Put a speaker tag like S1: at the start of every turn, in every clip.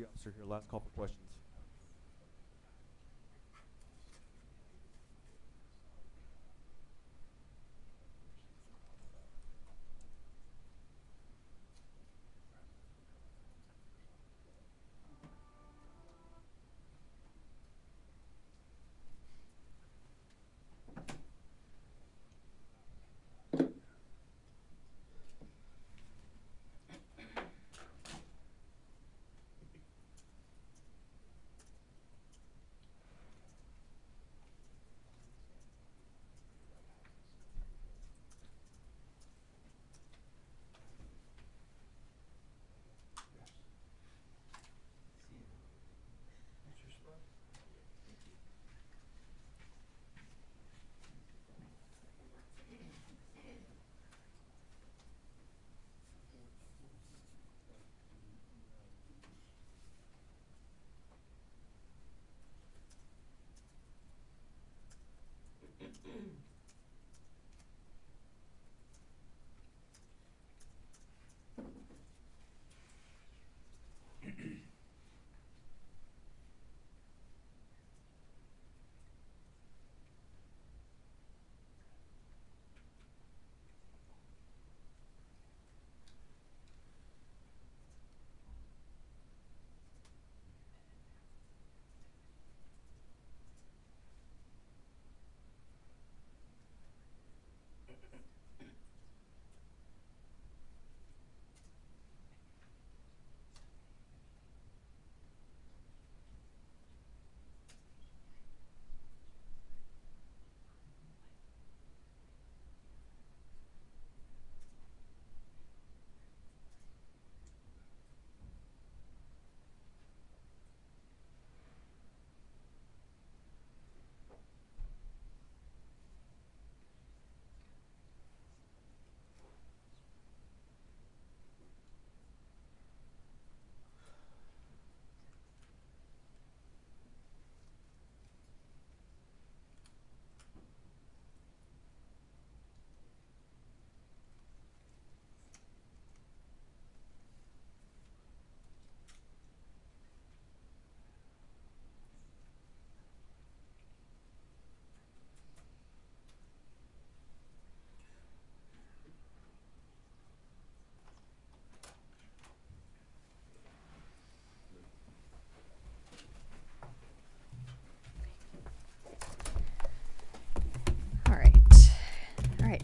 S1: Energy Officer here. Last call for questions.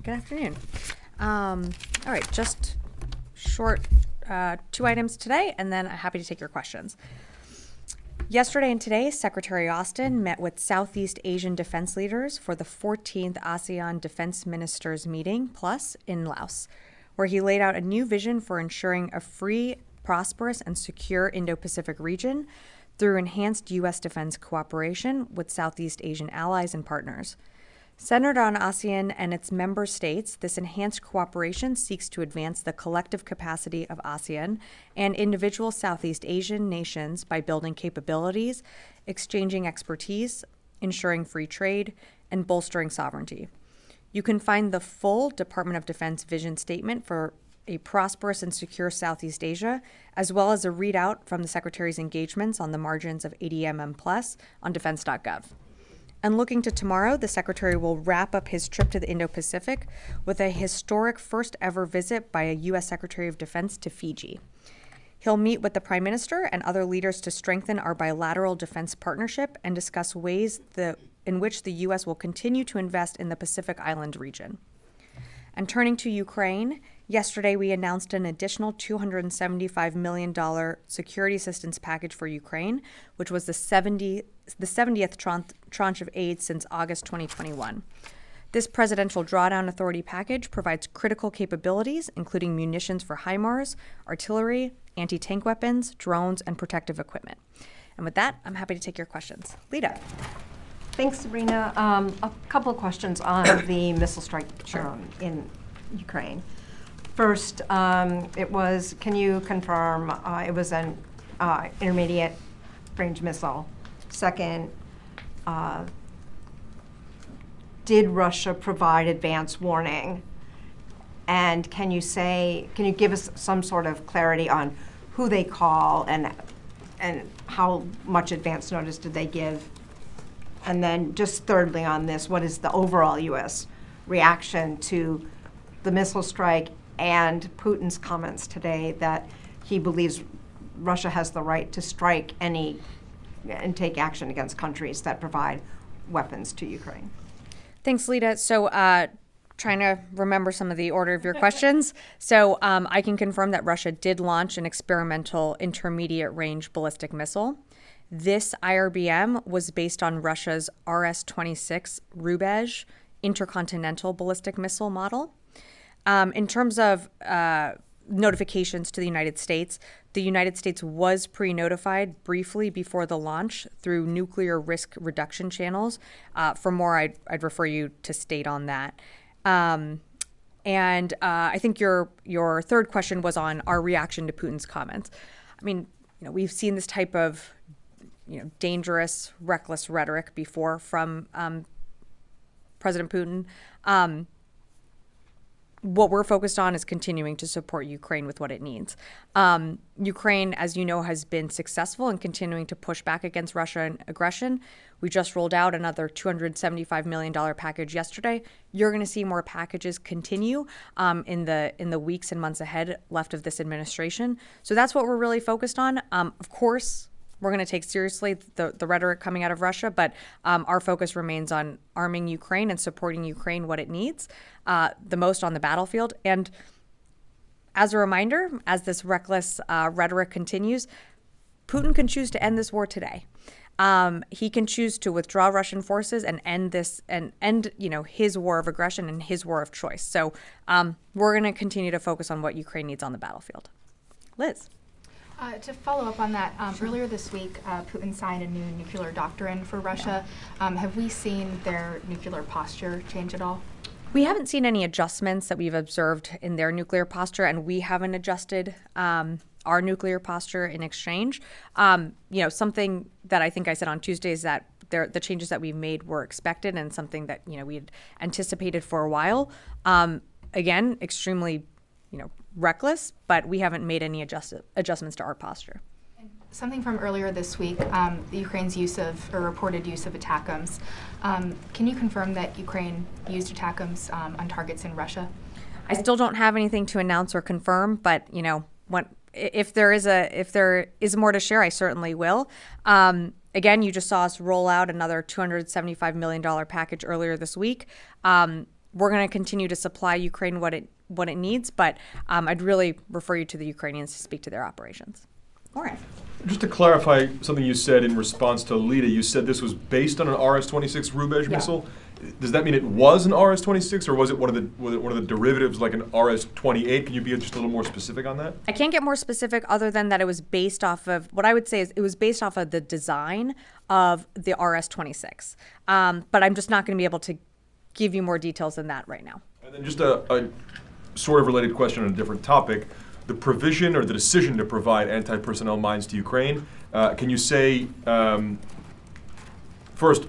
S2: Good afternoon. All right, just short 2 items today, and then I'm happy to take your questions. Yesterday and today, Secretary Austin met with Southeast Asian defense leaders for the 14th ASEAN Defense Ministers Meeting Plus in Laos, where he laid out a new vision for ensuring a free, prosperous, and secure Indo-Pacific region through enhanced U.S. defense cooperation with Southeast Asian allies and partners. Centered on ASEAN and its member states, this enhanced cooperation seeks to advance the collective capacity of ASEAN and individual Southeast Asian nations by building capabilities, exchanging expertise, ensuring free trade, and bolstering sovereignty. You can find the full Department of Defense vision statement for a prosperous and secure Southeast Asia, as well as a readout from the Secretary's engagements on the margins of ADMM Plus on defense.gov. And looking to tomorrow, the Secretary will wrap up his trip to the Indo-Pacific with a historic first-ever visit by a U.S. Secretary of Defense to Fiji. He'll meet with the Prime Minister and other leaders to strengthen our bilateral defense partnership and discuss ways in which the U.S. will continue to invest in the Pacific Island region. And turning to Ukraine, yesterday we announced an additional $275 million security assistance package for Ukraine, which was the 70th tranche of aid since August 2021. This Presidential Drawdown Authority package provides critical capabilities, including munitions for HIMARS, artillery, anti-tank weapons, drones, and protective equipment. And with that, I'm happy to take your questions. Lita.
S3: Thanks, Sabrina. A couple of questions on the missile strike in Ukraine. First, can you confirm it was an intermediate range missile? Second, did Russia provide advance warning? And can you give us some sort of clarity on who they call and and how much advance notice did they give? And then just thirdly on this, what is the overall U.S. reaction to the missile strike and Putin's comments today that he believes Russia has the right to strike any and take action against countries that provide weapons to Ukraine?
S2: Thanks, Lita. So trying to remember some of the order of your questions. So I can confirm that Russia did launch an experimental intermediate range ballistic missile. This IRBM was based on Russia's RS-26 Rubezh intercontinental ballistic missile model. In terms of notifications to the United States was pre-notified briefly before the launch through nuclear risk reduction channels. For more, I'd refer you to state on that. And I think your third question was on our reaction to Putin's comments. I mean, we've seen this type of dangerous, reckless rhetoric before from President Putin. What we're focused on is continuing to support Ukraine with what it needs. Ukraine, as you know, has been successful in continuing to push back against Russian aggression. We just rolled out another $275 million package yesterday. You're going to see more packages continue in the weeks and months ahead left of this administration. So that's what we're really focused on. Of course, we're going to take seriously the rhetoric coming out of Russia, but our focus remains on arming Ukraine and supporting Ukraine what it needs the most on the battlefield. And as a reminder, as this reckless rhetoric continues, Putin can choose to end this war today. He can choose to withdraw Russian forces and end this and end his war of aggression and his war of choice. So we're going to continue to focus on what Ukraine needs on the battlefield. Liz.
S1: To follow up on that, earlier this week, Putin signed a new nuclear doctrine for Russia. Have we seen their nuclear posture change at all?
S2: We haven't seen any adjustments that we've observed in their nuclear posture, and we haven't adjusted our nuclear posture in exchange. Something that I think I said on Tuesday is that the changes that we've made were expected and something that we had anticipated for a while. Again, extremely reckless, but we haven't made any adjustments to our posture.
S1: Something from earlier this week, the Ukraine's use of, or reported use of ATACMS. Can you confirm that Ukraine used ATACMS on targets in Russia?
S2: I still don't have anything to announce or confirm, but if there is more to share, I certainly will. Again, you just saw us roll out another $275 million package earlier this week. We're going to continue to supply Ukraine what it needs, but I'd really refer you to the Ukrainians to speak to their operations. Lauren.
S4: Just to clarify something you said in response to Lita, you said this was based on an RS-26 Rubezh missile. Does that mean it was an RS-26, or was it one of the derivatives like an RS-28? Can you be just a little more specific on that?
S2: I can't get more specific other than that it was based off of, what I would say is it was based off of the design of the RS-26. But I'm just not going to be able to give you more details than that right now.
S4: And then just a sort of related question on a different topic. The provision or the decision to provide anti-personnel mines to Ukraine, can you say, first,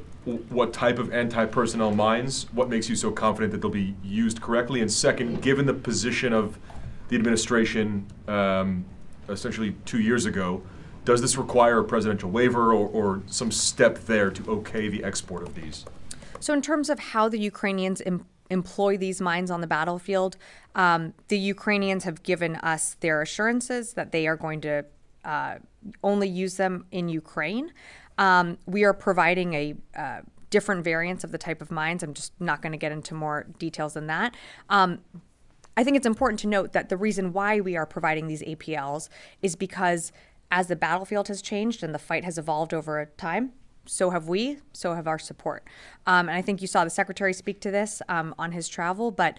S4: what type of anti-personnel mines, what makes you so confident that they'll be used correctly? And second, given the position of the administration essentially 2 years ago, does this require a presidential waiver or some step there to okay the export of these?
S2: So in terms of how the Ukrainians employ these mines on the battlefield, the Ukrainians have given us their assurances that they are going to only use them in Ukraine. We are providing a different variants of the type of mines. I'm just not going to get into more details than that. I think it's important to note that the reason why we are providing these APLs is because as the battlefield has changed and the fight has evolved over time, so have we, so have our support. And I think you saw the secretary speak to this on his travel, but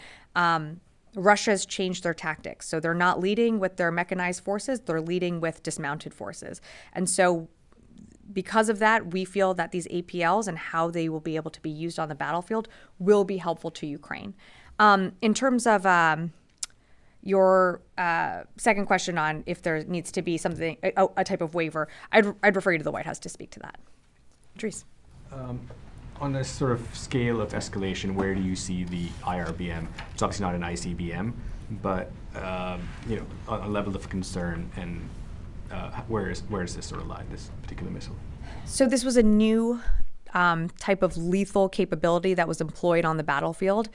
S2: Russia has changed their tactics. So they're not leading with their mechanized forces, they're leading with dismounted forces. And so because of that, we feel that these APLs and how they will be able to be used on the battlefield will be helpful to Ukraine. In terms of your second question on if there needs to be something, a type of waiver, I'd refer you to the White House to speak to that. Idris.
S5: On this sort of scale of escalation, where do you see the IRBM? It's obviously not an ICBM, but a level of concern and where does this sort of lie, this particular missile?
S2: So this was a new type of lethal capability that was employed on the battlefield.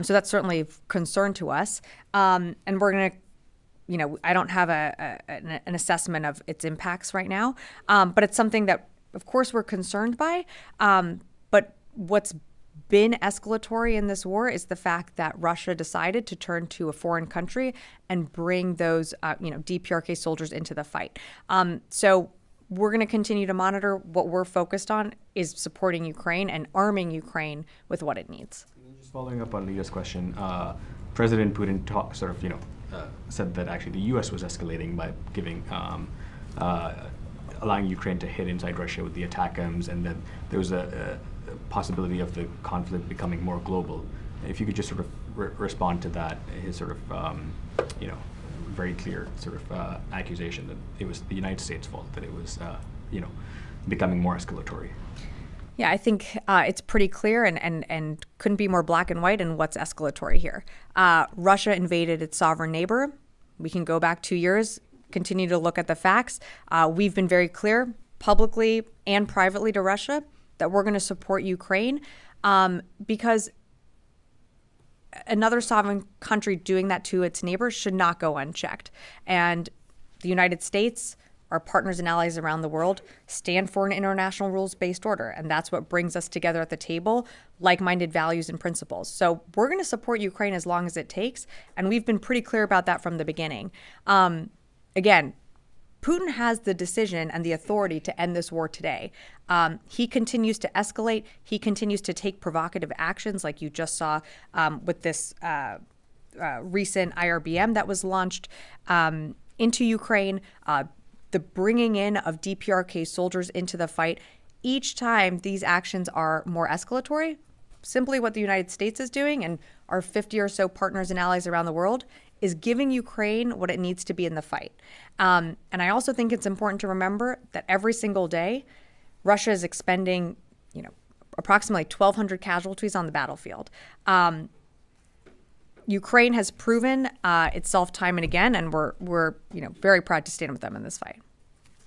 S2: So that's certainly of concern to us. And we're going to, I don't have an assessment of its impacts right now, but it's something that, of course, we're concerned by. But what's been escalatory in this war is the fact that Russia decided to turn to a foreign country and bring those, DPRK soldiers into the fight. So we're going to continue to monitor. What we're focused on is supporting Ukraine and arming Ukraine with what it needs.
S5: Just following up on Leah's question, President Putin said that actually the U.S. was escalating by giving, allowing Ukraine to hit inside Russia with the ATACMS, and that there was a possibility of the conflict becoming more global. If you could just sort of respond to that, his sort of, very clear sort of accusation that it was the United States' fault, that it was, becoming more escalatory.
S2: Yeah, I think it's pretty clear and couldn't be more black and white in what's escalatory here. Russia invaded its sovereign neighbor. We can go back 2 years, continue to look at the facts. We've been very clear publicly and privately to Russia that we're going to support Ukraine because another sovereign country doing that to its neighbors should not go unchecked. And the United States, our partners and allies around the world, stand for an international rules-based order. And that's what brings us together at the table, like-minded values and principles. So we're going to support Ukraine as long as it takes. And we've been pretty clear about that from the beginning. Again, Putin has the decision and the authority to end this war today. He continues to escalate. He continues to take provocative actions like you just saw with this recent IRBM that was launched into Ukraine, the bringing in of DPRK soldiers into the fight. Each time these actions are more escalatory, simply what the United States is doing and our 50 or so partners and allies around the world is giving Ukraine what it needs to be in the fight. And I also think it's important to remember that every single day, Russia is expending, approximately 1,200 casualties on the battlefield. Ukraine has proven itself time and again, and we're very proud to stand with them in this fight.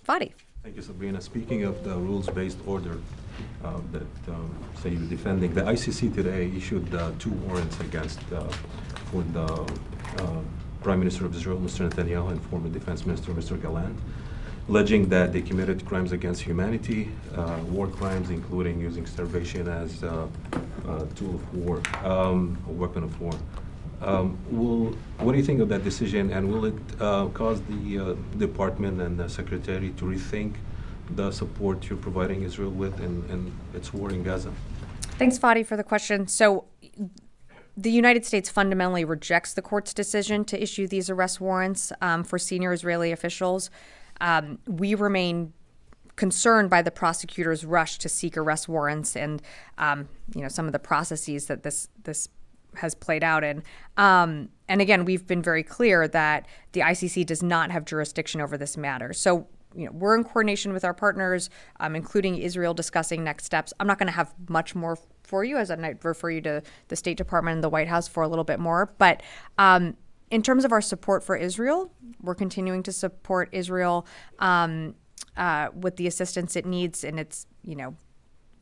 S2: Fadi.
S6: Thank you, Sabrina. Speaking of the rules-based order that say you're defending, the ICC today issued 2 warrants against for the Prime Minister of Israel, Mr. Netanyahu, and former Defense Minister, Mr. Gallant, alleging that they committed crimes against humanity, war crimes, including using starvation as a tool of war, a weapon of war. What do you think of that decision, and will it cause the department and the secretary to rethink the support you're providing Israel with in its war in Gaza?
S2: Thanks, Fadi, for the question. So the United States fundamentally rejects the court's decision to issue these arrest warrants for senior Israeli officials. We remain concerned by the prosecutor's rush to seek arrest warrants and some of the processes that this has played out in. And again, we've been very clear that the ICC does not have jurisdiction over this matter. So we're in coordination with our partners, including Israel, discussing next steps. I'm not going to have much more for you, as I might refer you to the State Department and the White House for a little bit more. But in terms of our support for Israel, we're continuing to support Israel with the assistance it needs in its,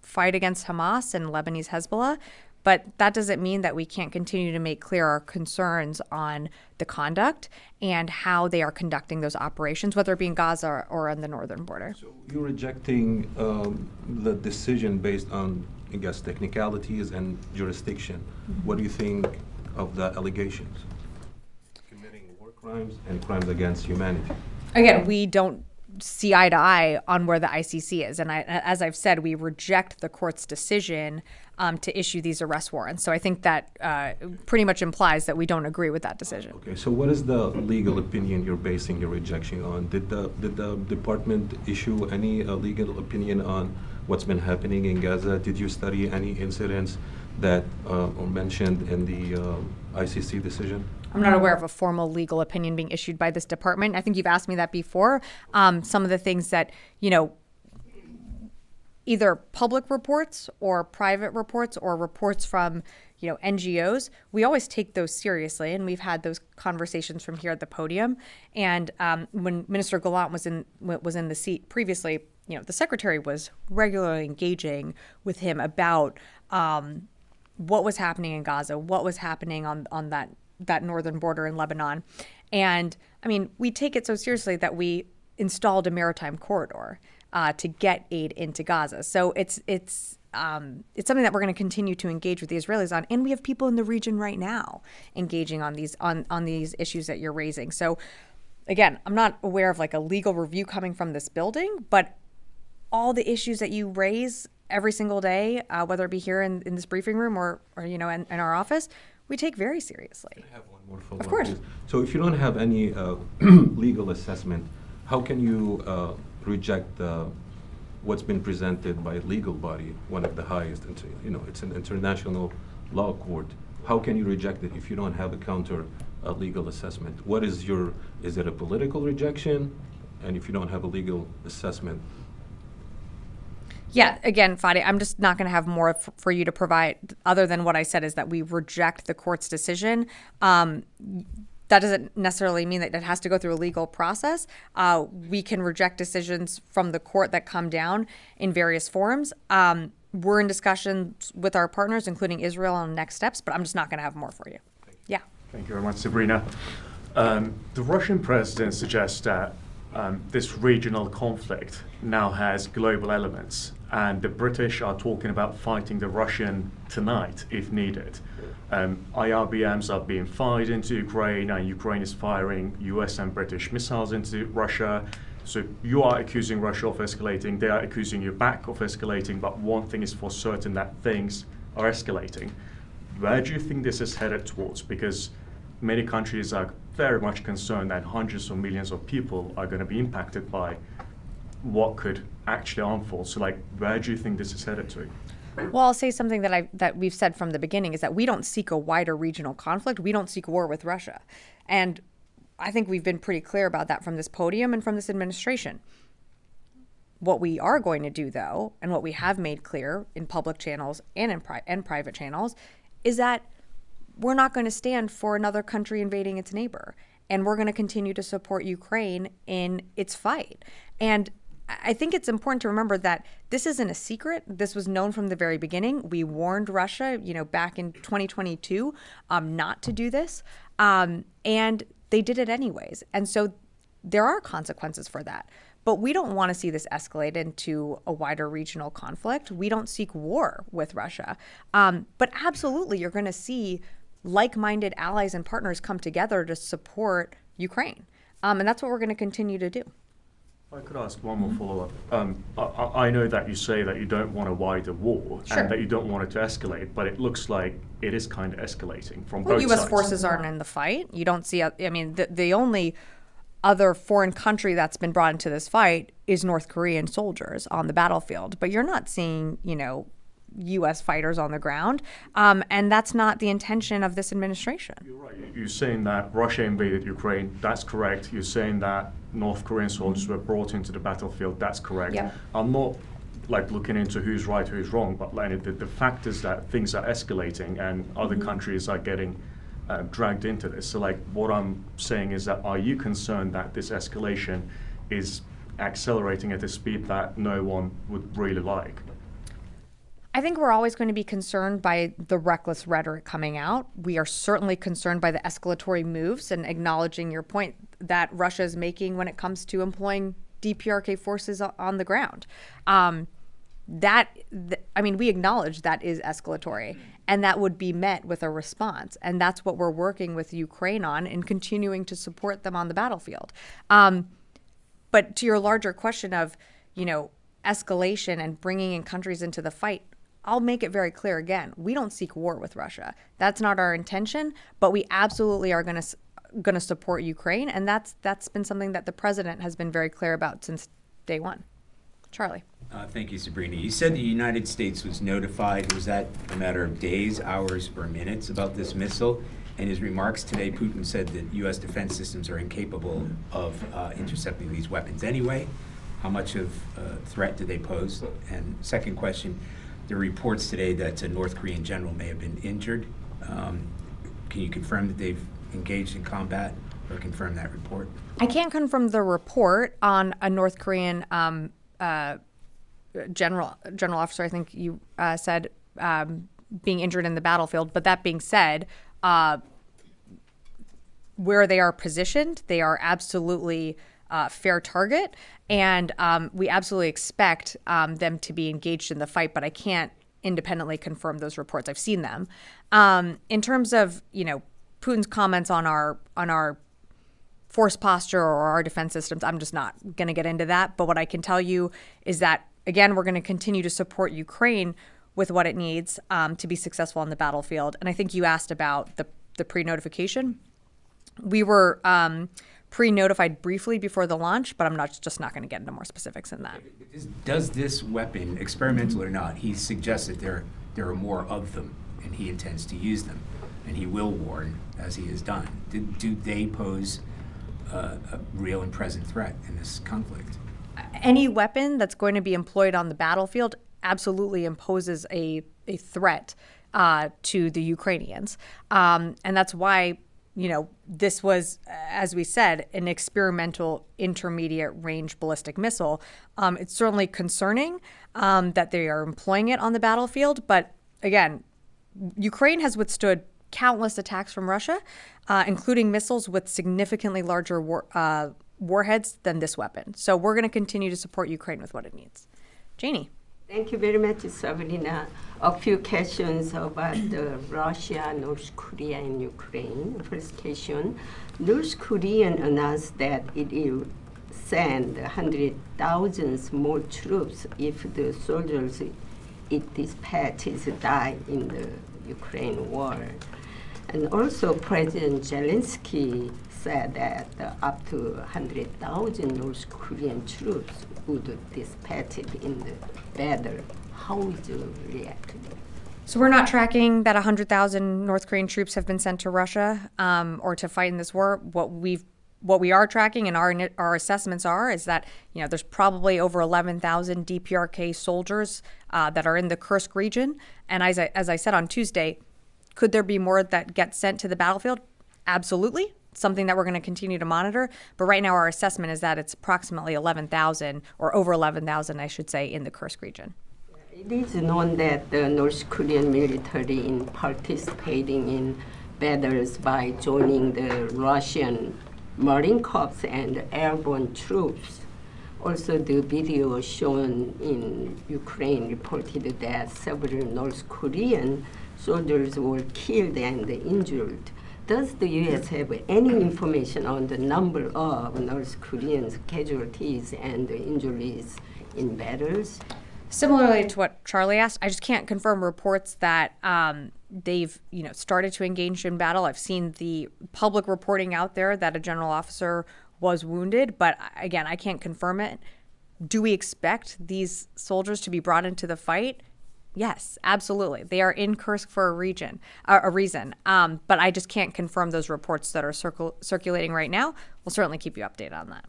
S2: fight against Hamas and Lebanese Hezbollah. But that doesn't mean that we can't continue to make clear our concerns on the conduct and how they are conducting those operations, whether it be in Gaza or on the northern border.
S6: So you're rejecting the decision based on, I guess, technicalities and jurisdiction. Mm-hmm. What do you think of the allegations? Committing war crimes and crimes against humanity.
S2: Again, we don't see eye to eye on where the ICC is. And as I've said, we reject the court's decision to issue these arrest warrants. So I think that pretty much implies that we don't agree with that decision.
S6: Okay, so what is the legal opinion you're basing your rejection on? Did the department issue any legal opinion on what's been happening in Gaza? Did you study any incidents that are mentioned in the ICC decision?
S2: I'm not aware of a formal legal opinion being issued by this department. I think you've asked me that before. Some of the things that, either public reports or private reports or reports from, NGOs, we always take those seriously, and we've had those conversations from here at the podium. And when Minister Gallant was in the seat previously, the secretary was regularly engaging with him about what was happening in Gaza, what was happening on that northern border in Lebanon. And I mean, we take it so seriously that we installed a maritime corridor to get aid into Gaza. So it's something that we're going to continue to engage with the Israelis on, and we have people in the region right now engaging on these issues that you're raising. So again, I'm not aware of like a legal review coming from this building, but all the issues that you raise every single day, whether it be here in this briefing room or in our office, we take very seriously.
S6: I have one more follow-up.
S2: Of course.
S6: So if you don't have any legal assessment, how can you reject what's been presented by a legal body, one of the highest, it's an international law court. How can you reject it if you don't have a counter legal assessment? Is it a political rejection? And if you don't have a legal assessment?
S2: Yeah, again, Fadi, I'm just not going to have more for you to provide other than what I said is that we reject the court's decision. That doesn't necessarily mean that it has to go through a legal process. We can reject decisions from the court that come down in various forms. We're in discussions with our partners, including Israel, on next steps, but I'm just not going to have more for you. Yeah.
S7: Thank you very much, Sabrina. The Russian president suggests that this regional conflict now has global elements, and the British are talking about fighting the Russian tonight if needed. IRBMs are being fired into Ukraine, and Ukraine is firing US and British missiles into Russia. So you are accusing Russia of escalating, they are accusing you back of escalating, but one thing is for certain, that things are escalating. Where do you think this is headed towards? Because many countries are very much concerned that hundreds of millions of people are going to be impacted by what could actually unfold. So where do you think this is headed to?
S2: Well, I'll say something that we've said from the beginning is that we don't seek a wider regional conflict. We don't seek war with Russia. And I think we've been pretty clear about that from this podium and from this administration. What we are going to do, though, and what we have made clear in public channels and in private channels, is that we're not going to stand for another country invading its neighbor. And we're going to continue to support Ukraine in its fight. And I think it's important to remember that this isn't a secret. This was known from the very beginning. We warned Russia, back in 2022, not to do this. And they did it anyways. And so there are consequences for that. But we don't want to see this escalate into a wider regional conflict. We don't seek war with Russia. But absolutely, you're going to see like-minded allies and partners come together to support Ukraine. And that's what we're going to continue to do.
S7: I could ask one more follow-up. I know that you say that you don't want a wider war,
S2: Sure,
S7: and that you don't want it to escalate, but it looks like it is kind of escalating from
S2: Well,
S7: both
S2: U.S.
S7: sides.
S2: forces aren't in the fight. You don't see, the only other foreign country that's been brought into this fight is North Korean soldiers on the battlefield. But you're not seeing, U.S. fighters on the ground. And that's not the intention of this administration.
S7: You're right. You're saying that Russia invaded Ukraine. That's correct. You're saying that North Korean soldiers were brought into the battlefield. That's correct.
S2: Yeah.
S7: I'm not looking into who's right, who's wrong, but the fact is that things are escalating and other countries are getting dragged into this. So what I'm saying is that, are you concerned that this escalation is accelerating at a speed that no one would really like?
S2: I think we're always going to be concerned by the reckless rhetoric coming out. We are certainly concerned by the escalatory moves and acknowledging your point that Russia is making when it comes to employing DPRK forces on the ground. We acknowledge that is escalatory, and that would be met with a response. And that's what we're working with Ukraine on and continuing to support them on the battlefield. But to your larger question of, escalation and bringing in countries into the fight, I'll make it very clear again, we don't seek war with Russia. That's not our intention, but we absolutely are going to support Ukraine, and that's been something that the president has been very clear about since day one. Charlie.
S8: Thank you, Sabrina. You said the United States was notified. Was that a matter of days, hours, or minutes about this missile? In his remarks today, Putin said that U.S. defense systems are incapable of intercepting these weapons anyway. How much of a threat do they pose? And second question, there are reports today that a North Korean general may have been injured. Can you confirm that they've engaged in combat or confirm that report?
S2: I can't confirm the report on a North Korean general officer, I think you said, being injured in the battlefield. But that being said, where they are positioned, they are absolutely fair target, and we absolutely expect them to be engaged in the fight. But I can't independently confirm those reports. I've seen them. In terms of Putin's comments on our force posture or our defense systems, I'm just not going to get into that. But what I can tell you is that, again, we're going to continue to support Ukraine with what it needs to be successful on the battlefield. And I think you asked about the pre-notification. We were pre-notified briefly before the launch, but I'm just not going to get into more specifics than that.
S8: Does this weapon, experimental or not, he suggests that there are more of them, and he intends to use them, and he will warn, as he has done. Do they pose a real and present threat in this conflict?
S2: Any weapon that's going to be employed on the battlefield absolutely imposes a threat to the Ukrainians. And that's why, this was, as we said, an experimental intermediate range ballistic missile. It's certainly concerning that they are employing it on the battlefield. But again, Ukraine has withstood countless attacks from Russia, including missiles with significantly larger warheads than this weapon. So we're going to continue to support Ukraine with what it needs. Janie.
S9: Thank you very much, Sabrina. A few questions about Russia, North Korea, and Ukraine. First question, North Korea announced that it will send 100,000 more troops if the soldiers it dispatches die in the Ukraine war. And also President Zelensky said that up to 100,000 North Korean troops would dispatch it in the battle. How would you react to that?
S2: So we're not tracking that 100,000 North Korean troops have been sent to Russia or to fight in this war. What we are tracking and our assessments is that there's probably over 11,000 DPRK soldiers that are in the Kursk region. And as I said on Tuesday, could there be more that get sent to the battlefield? Absolutely. Something that we're going to continue to monitor. But right now our assessment is that it's approximately 11,000 or over 11,000, I should say, in the Kursk region.
S9: It is known that the North Korean military is participating in battles by joining the Russian Marine Corps and airborne troops. Also, the video shown in Ukraine reported that several North Korean soldiers were killed and injured. Does the U.S. have any information on the number of North Korean casualties and injuries in battles?
S2: Similarly to what Charlie asked, I just can't confirm reports that they've started to engage in battle. I've seen the public reporting out there that a general officer was wounded, but again, I can't confirm it. Do we expect these soldiers to be brought into the fight? Yes, absolutely. They are in Kursk for a reason. But I just can't confirm those reports that are circulating right now. We'll certainly keep you updated on that.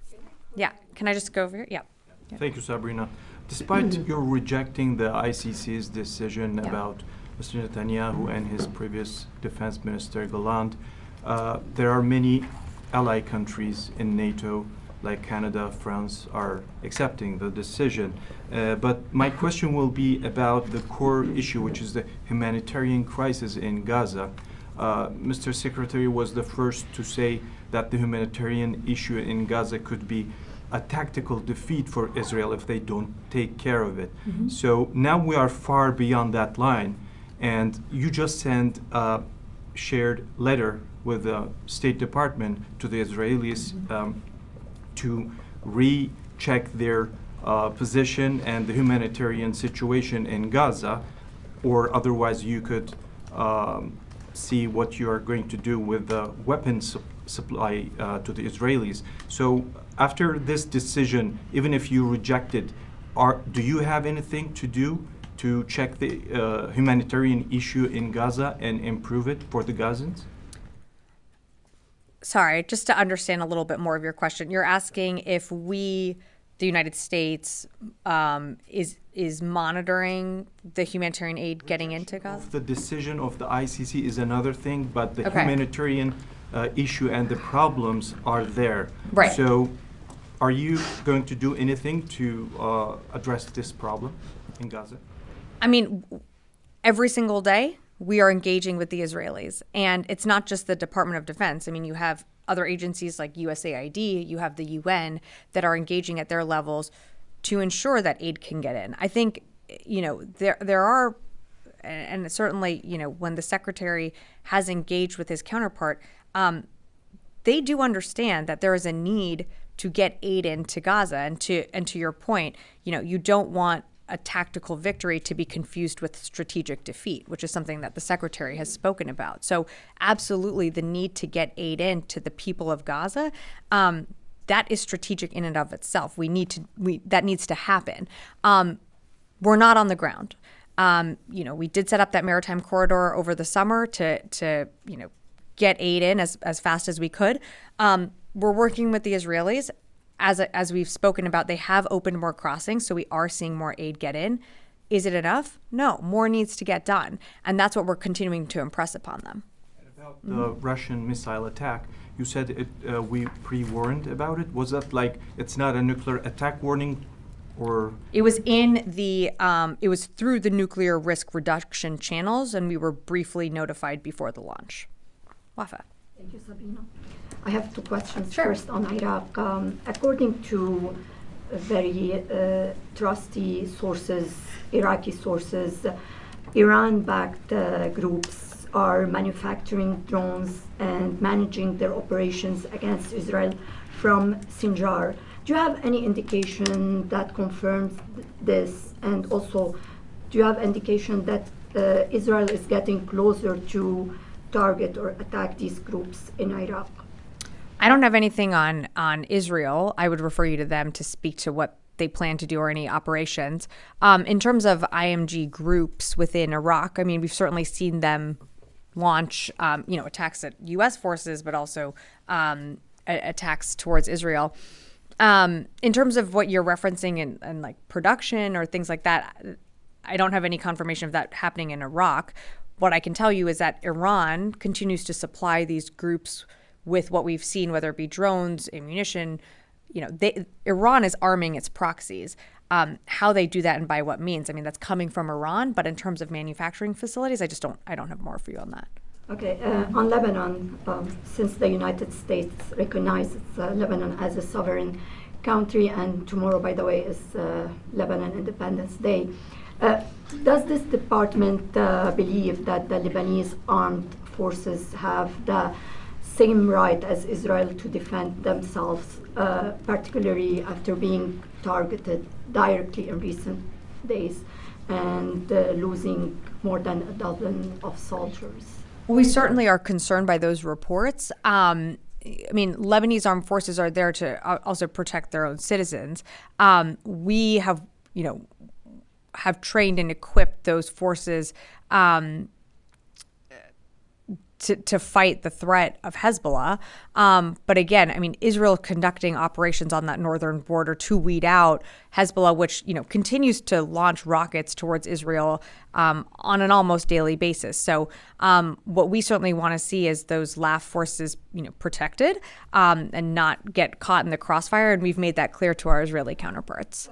S2: Yeah. Can I just go over here? Yeah.
S10: Thank you, Sabrina. Despite your rejecting the ICC's decision about Mr. Netanyahu and his previous defense minister, Gallant, there are many ally countries in NATO, like Canada, France, are accepting the decision. But my question will be about the core issue, which is the humanitarian crisis in Gaza. Mr. Secretary was the first to say that the humanitarian issue in Gaza could be a tactical defeat for Israel if they don't take care of it. Mm-hmm. So now we are far beyond that line, and you just sent a shared letter with the State Department to the Israelis to recheck their position and the humanitarian situation in Gaza, or otherwise you could see what you are going to do with the weapons supply to the Israelis. So after this decision, even if you reject it, do you have anything to do to check the humanitarian issue in Gaza and improve it for the Gazans?
S2: Sorry, just to understand a little bit more of your question, you're asking if we the United States is monitoring the humanitarian aid getting into Gaza?
S10: The decision of the ICC is another thing, but the
S2: Okay.
S10: humanitarian issue and the problems are there.
S2: Right.
S10: So are you going to do anything to address this problem in Gaza?
S2: I mean, every single day we are engaging with the Israelis. And it's not just the Department of Defense. I mean, you have other agencies like USAID, you have the UN that are engaging at their levels to ensure that aid can get in. I think, there are, and certainly, when the secretary has engaged with his counterpart, they do understand that there is a need to get aid into Gaza. And to your point, you don't want a tactical victory to be confused with strategic defeat, which is something that the secretary has spoken about. So absolutely the need to get aid in to the people of Gaza, that is strategic in and of itself. That needs to happen. We're not on the ground. We did set up that maritime corridor over the summer to get aid in as fast as we could. We're working with the Israelis. As we've spoken about, they have opened more crossings, so we are seeing more aid get in. Is it enough? No, more needs to get done. And that's what we're continuing to impress upon them.
S10: And about the Russian missile attack, you said we pre-warned about it. Was that like it's not a nuclear attack warning, or?
S2: It was it was through the nuclear risk reduction channels, and we were briefly notified before the launch. Wafa.
S11: Thank you, Sabrina. I have two questions.
S2: Sure.
S11: First on Iraq. According to very trusty sources, Iraqi sources, Iran-backed groups are manufacturing drones and managing their operations against Israel from Sinjar. Do you have any indication that confirms this? And also, do you have indication that Israel is getting closer to target or attack these groups in Iraq?
S2: I don't have anything on Israel. I would refer you to them to speak to what they plan to do or any operations. In terms of IMG groups within Iraq, I mean, we've certainly seen them launch, attacks at U.S. forces, but also attacks towards Israel. In terms of what you're referencing and like production or things like that, I don't have any confirmation of that happening in Iraq. What I can tell you is that Iran continues to supply these groups with what we've seen, whether it be drones, ammunition. Iran is arming its proxies. How they do that and by what means, I mean, that's coming from Iran. But in terms of manufacturing facilities, I don't have more for you on that.
S11: Okay, on Lebanon, since the United States recognizes Lebanon as a sovereign country, and tomorrow, by the way, is Lebanon Independence Day, does this department believe that the Lebanese armed forces have the same right as Israel to defend themselves, particularly after being targeted directly in recent days and losing more than a dozen of soldiers?
S2: We certainly are concerned by those reports. I mean, Lebanese armed forces are there to also protect their own citizens. We have trained and equipped those forces to fight the threat of Hezbollah. But again, I mean, Israel conducting operations on that northern border to weed out Hezbollah, which, continues to launch rockets towards Israel on an almost daily basis. So what we certainly want to see is those LAF forces, protected and not get caught in the crossfire. And we've made that clear to our Israeli counterparts.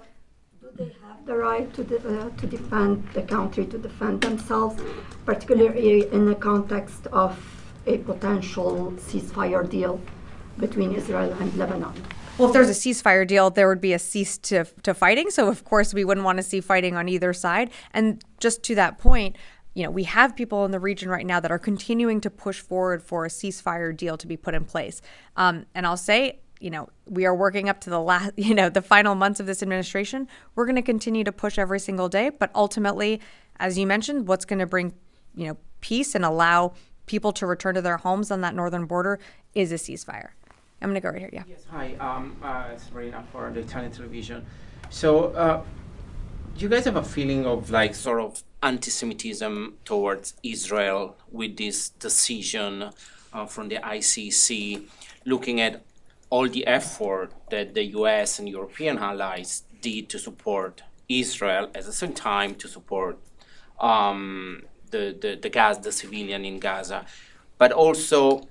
S11: Do they have the right to defend the country, to defend themselves, particularly in the context of a potential ceasefire deal between Israel and Lebanon?
S2: Well, if there's a ceasefire deal, there would be a cease to fighting. So, of course, we wouldn't want to see fighting on either side. And just to that point, we have people in the region right now that are continuing to push forward for a ceasefire deal to be put in place. And I'll say, we are working up to the last, the final months of this administration. We're going to continue to push every single day. But ultimately, as you mentioned, what's going to bring, peace and allow people to return to their homes on that northern border is a ceasefire. I'm going to go right here. Yeah.
S12: Yes. Hi. Sabrina for the Italian television. So, do you guys have a feeling of sort of anti-Semitism towards Israel with this decision from the ICC, looking at all the effort that the US and European allies did to support Israel, at the same time to support the civilian in Gaza, but also,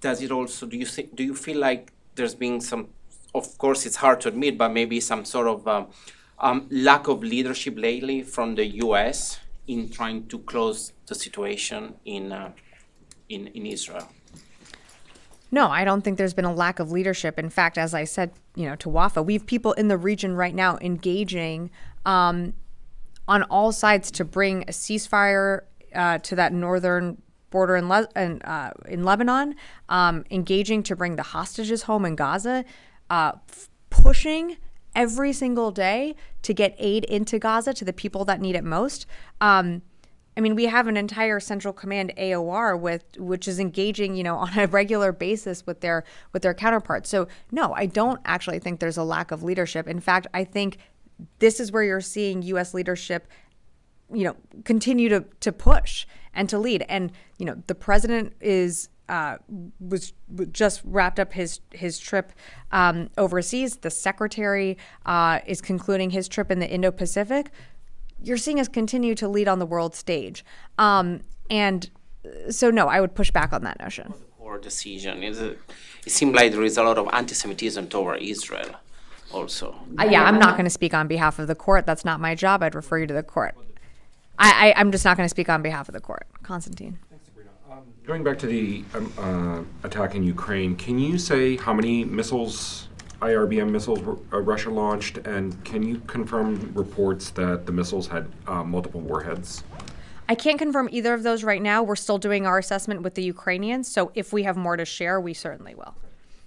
S12: do you feel like there's been some, of course it's hard to admit, but maybe some sort of lack of leadership lately from the US in trying to close the situation in Israel?
S2: No, I don't think there's been a lack of leadership. In fact, as I said, to Wafa, we have people in the region right now engaging on all sides to bring a ceasefire to that northern border in Lebanon, engaging to bring the hostages home in Gaza, pushing every single day to get aid into Gaza to the people that need it most. We have an entire Central Command AOR which is engaging, on a regular basis with their counterparts. So no, I don't actually think there's a lack of leadership. In fact, I think this is where you're seeing U.S. leadership, continue to push and to lead. And the president was just wrapped up his trip overseas. The secretary is concluding his trip in the Indo-Pacific. You're seeing us continue to lead on the world stage. And so, no, I would push back on that notion.
S12: Or decision. It seemed like there is a lot of anti-Semitism toward Israel also.
S2: I'm not going to speak on behalf of the court. That's not my job. I'd refer you to the court. I'm just not going to speak on behalf of the court. Constantine.
S13: Thanks, Sabrina. Going back to the attack in Ukraine, can you say how many missiles, IRBM missiles, Russia launched, and can you confirm reports that the missiles had multiple warheads?
S2: I can't confirm either of those right now. We're still doing our assessment with the Ukrainians, so if we have more to share, we certainly will.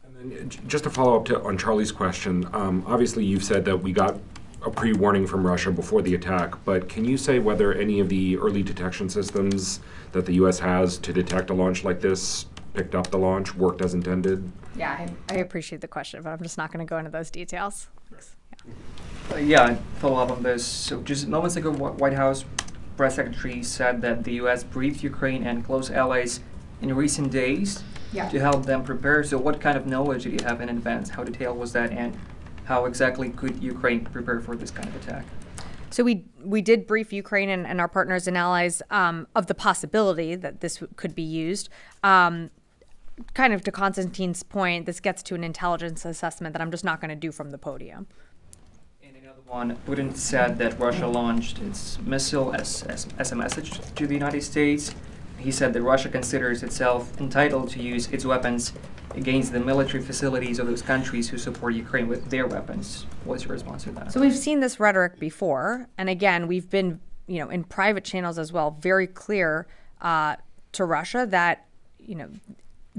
S13: And then just to follow up on Charlie's question, obviously you've said that we got a pre-warning from Russia before the attack, but can you say whether any of the early detection systems that the U.S. has to detect a launch like this picked up the launch, worked as intended?
S2: Yeah, I appreciate the question, but I'm just not going to go into those details.
S14: Follow up on this. So just moments ago, White House press secretary said that the U.S. briefed Ukraine and close allies in recent days to help them prepare. So what kind of knowledge did you have in advance? How detailed was that, and how exactly could Ukraine prepare for this kind of attack?
S2: So we did brief Ukraine and our partners and allies of the possibility that this could be used. Kind of to Constantine's point, this gets to an intelligence assessment that I'm just not going to do from the podium.
S14: And another one, Putin said that Russia launched its missile as a message to the United States. He said that Russia considers itself entitled to use its weapons against the military facilities of those countries who support Ukraine with their weapons. What's your response to that?
S2: So we've seen this rhetoric before, and again, we've been, in private channels as well, very clear to Russia that,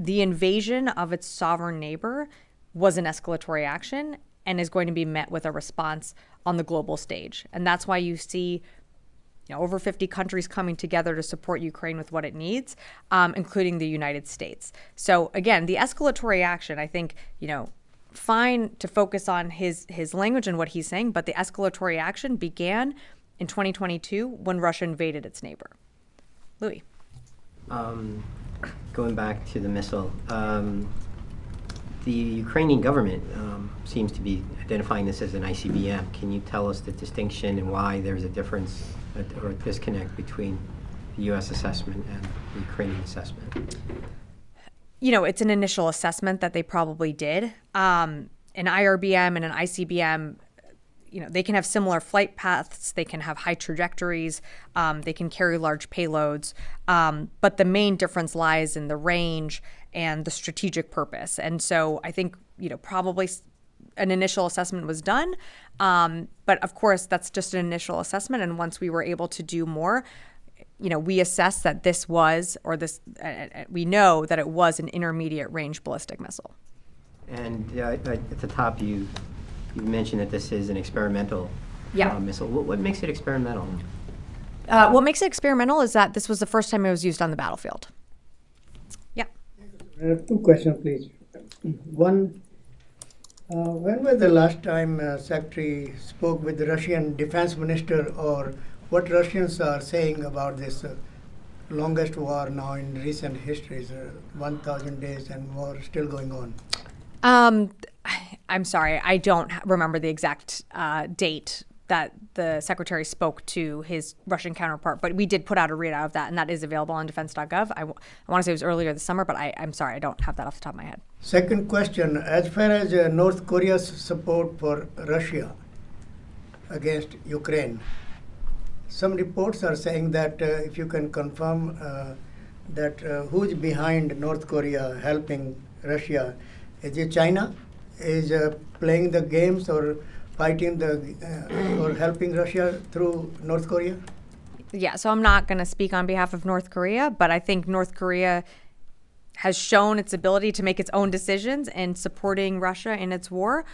S2: the invasion of its sovereign neighbor was an escalatory action and is going to be met with a response on the global stage. And that's why you see over 50 countries coming together to support Ukraine with what it needs, including the United States. So again, the escalatory action, I think, fine to focus on his language and what he's saying, but the escalatory action began in 2022 when Russia invaded its neighbor. Louis.
S15: Going back to the missile, the Ukrainian government seems to be identifying this as an ICBM. Can you tell us the distinction and why there's a difference or a disconnect between the U.S. assessment and the Ukrainian assessment?
S2: It's an initial assessment that they probably did. An IRBM and an ICBM, they can have similar flight paths, they can have high trajectories, they can carry large payloads, but the main difference lies in the range and the strategic purpose. And so I think, probably an initial assessment was done, but of course that's just an initial assessment, and once we were able to do more, we assessed that this was, we know that it was an intermediate range ballistic missile.
S15: And at the top you mentioned that this is an experimental missile. What makes it experimental?
S2: What makes it experimental is that this was the first time it was used on the battlefield. Yeah.
S16: Two questions, please. One, when was the last time Secretary spoke with the Russian defense minister, or what Russians are saying about this longest war now in recent history, 1,000 days and war still going on?
S2: Um, I'm sorry, I don't remember the exact date that the secretary spoke to his Russian counterpart, but we did put out a readout of that, and that is available on defense.gov. I want to say it was earlier this summer, but I'm sorry, I don't have that off the top of my head.
S16: Second question, as far as North Korea's support for Russia against Ukraine, some reports are saying that if you can confirm that who's behind North Korea helping Russia, is it China? Is playing the games or fighting or helping Russia through North Korea?
S2: Yeah, so I'm not going to speak on behalf of North Korea, but I think North Korea has shown its ability to make its own decisions in supporting Russia in its war.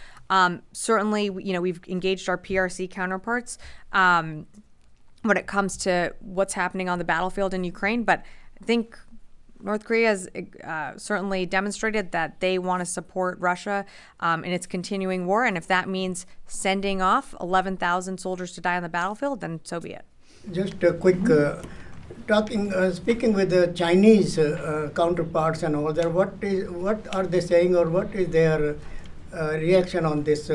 S2: Certainly, we've engaged our PRC counterparts when it comes to what's happening on the battlefield in Ukraine, but I think North Korea has certainly demonstrated that they want to support Russia in its continuing war, and if that means sending off 11,000 soldiers to die on the battlefield, then so be it.
S16: Just a quick speaking with the Chinese counterparts and all that. What are they saying, or what is their reaction on this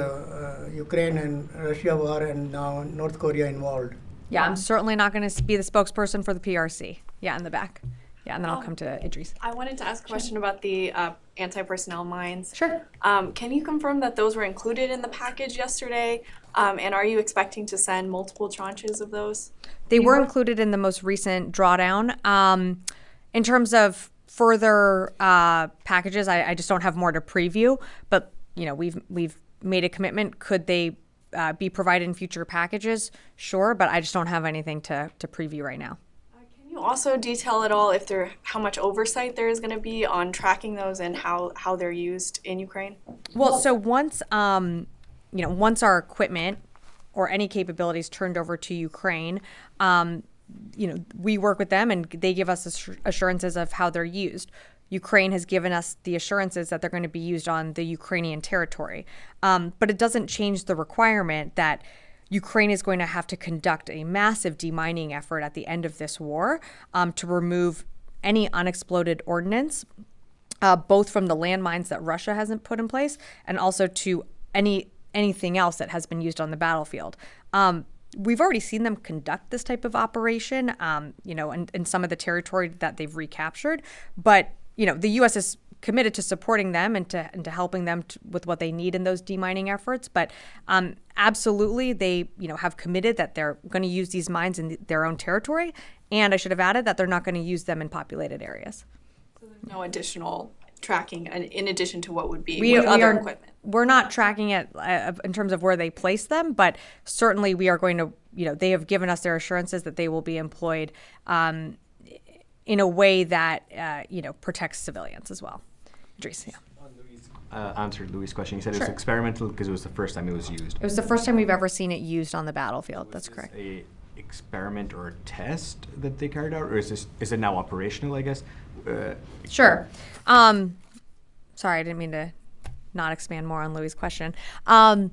S16: Ukraine and Russia war, and now North Korea involved?
S2: Yeah, I'm certainly not going to be the spokesperson for the PRC. Yeah, in the back. Yeah, and then I'll come to Idris.
S17: I wanted to ask a question about the anti-personnel mines.
S2: Sure.
S17: Can you confirm that those were included in the package yesterday? And are you expecting to send multiple tranches of those?
S2: They were included in the most recent drawdown. In terms of further packages, I just don't have more to preview. But we've made a commitment. Could they be provided in future packages? Sure, but I just don't have anything to preview right now.
S17: Can you also detail at all how much oversight there is going to be on tracking those and how they're used in Ukraine?
S2: Well, so once once our equipment or any capabilities turned over to Ukraine, we work with them and they give us assurances of how they're used. Ukraine has given us the assurances that they're going to be used on the Ukrainian territory. But it doesn't change the requirement that Ukraine is going to have to conduct a massive demining effort at the end of this war to remove any unexploded ordnance, both from the landmines that Russia hasn't put in place and also to anything else that has been used on the battlefield. We've already seen them conduct this type of operation, in some of the territory that they've recaptured. But, the U.S. is committed to supporting them and to helping them with what they need in those demining efforts. But absolutely, they have committed that they're going to use these mines in their own territory. And I should have added that they're not going to use them in populated areas.
S17: So there's no additional tracking in addition to what would be other equipment?
S2: We're not tracking it in terms of where they place them, but certainly we are going to, they have given us their assurances that they will be employed in a way that, protects civilians as well. Idris, yeah.
S5: Answered Louis' question. He said
S2: Sure.
S5: it was experimental because it was the first time it was used.
S2: It was the first time we've ever seen it used on the battlefield. That's correct.
S5: A experiment or a test that they carried out, or is it now operational, I guess?
S2: Sure. Sorry, I didn't mean to not expand more on Louis' question. That's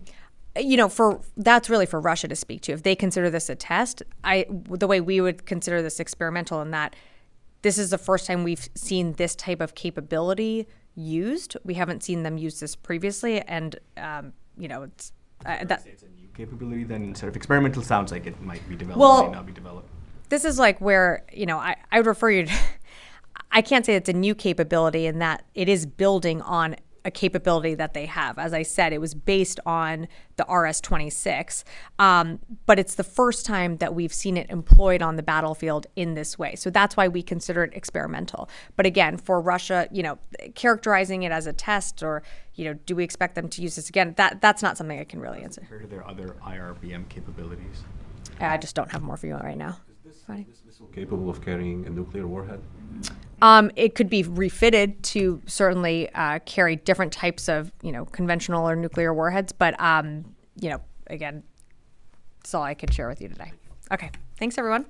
S2: really for Russia to speak to. If they consider this a test, the way we would consider this experimental, in that this is the first time we've seen this type of capability used. We haven't seen them use this previously, and it's
S5: it's a new capability then instead of experimental. Sounds like it might be developed, might not be developed.
S2: This is like where I would refer you to. I can't say it's a new capability in that it is building on a capability that they have. As I said, it was based on the RS-26, but it's the first time that we've seen it employed on the battlefield in this way. So that's why we consider it experimental. But again, for Russia, characterizing it as a test or, do we expect them to use this again? That's not something I can really answer.
S5: Compared to their other IRBM capabilities?
S2: I just don't have more for you right now.
S6: Is this missile capable of carrying a nuclear warhead?
S2: It could be refitted to certainly carry different types of, conventional or nuclear warheads. But, again, that's all I could share with you today. Okay. Thanks, everyone.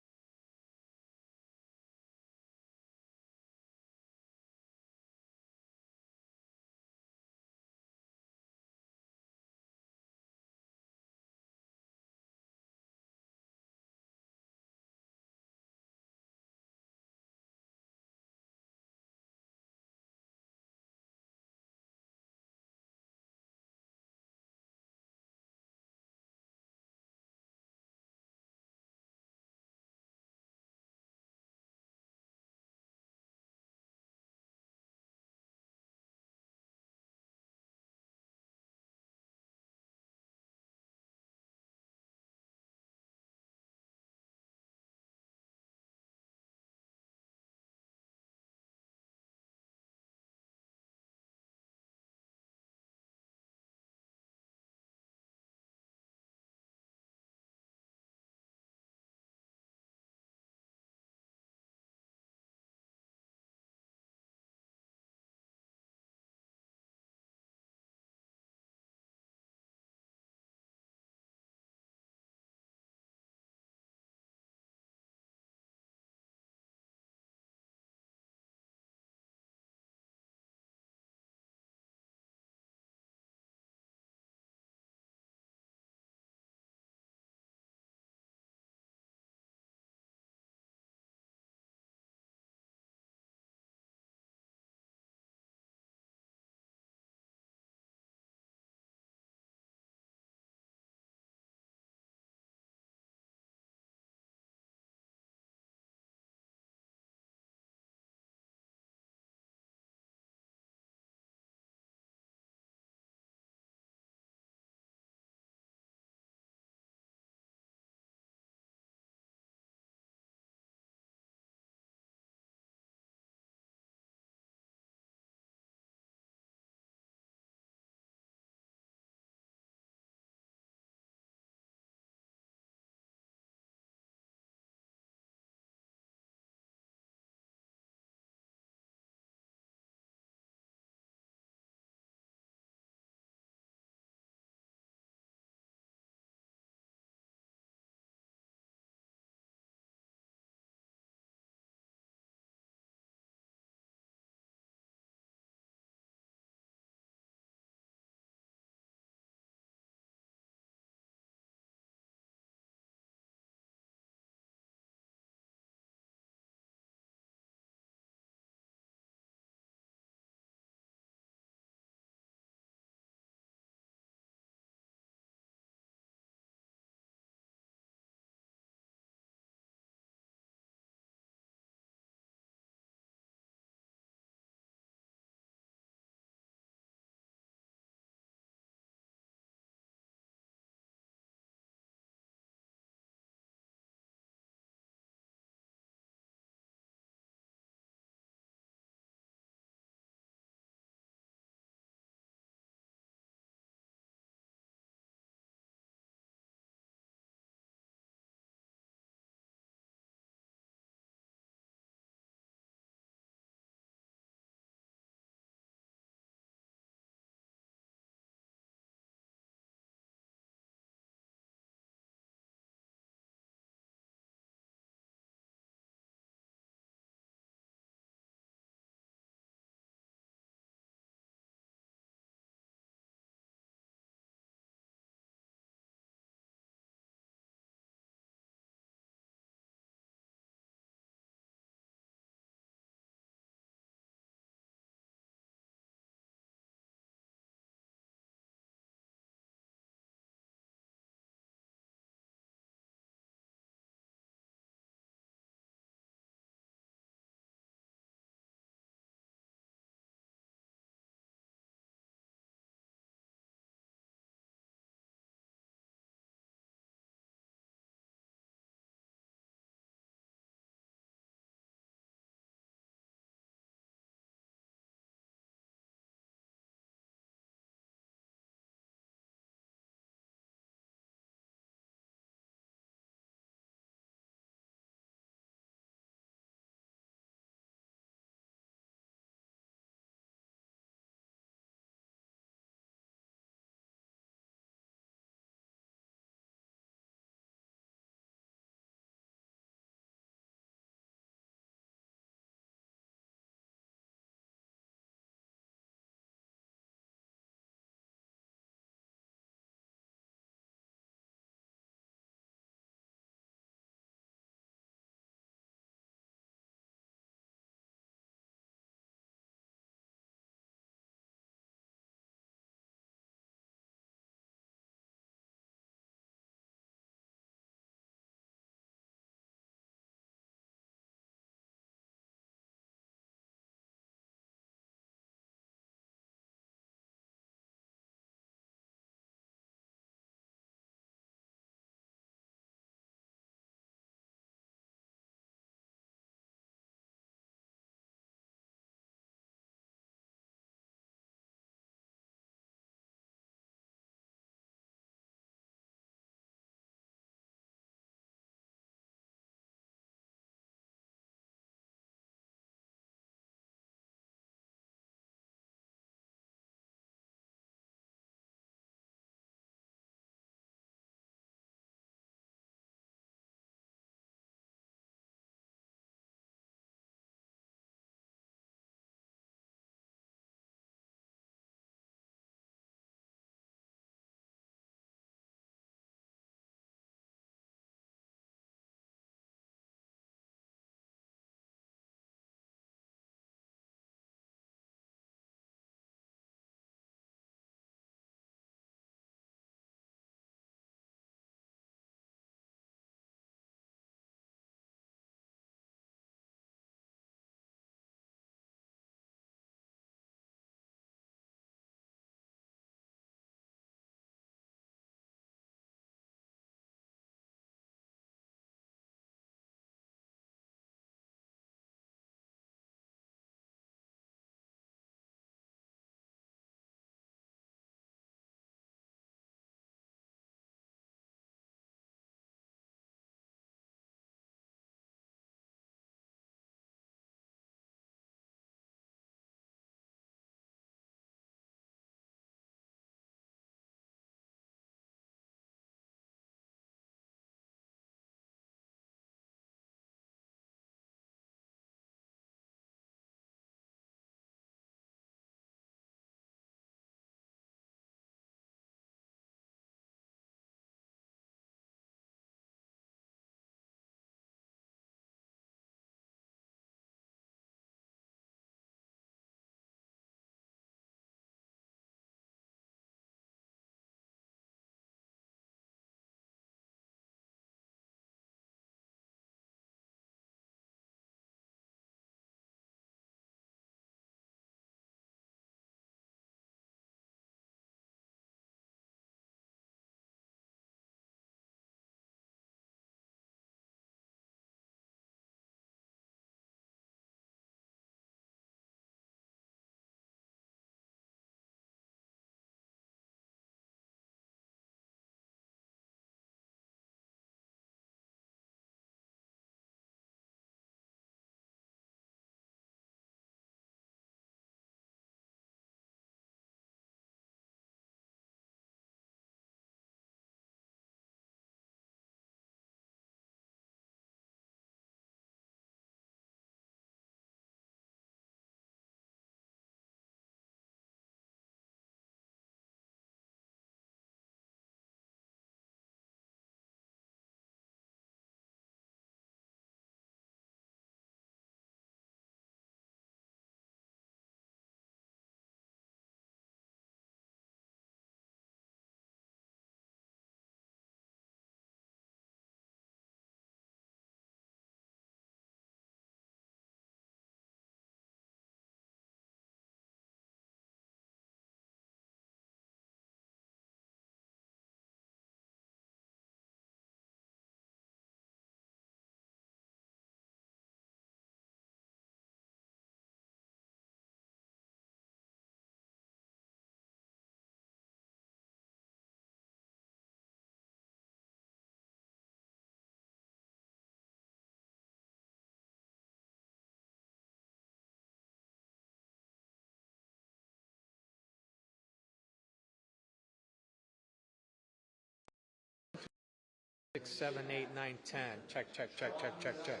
S18: 6, 7, 8, 9, 10. Check, check, check, check, check, check.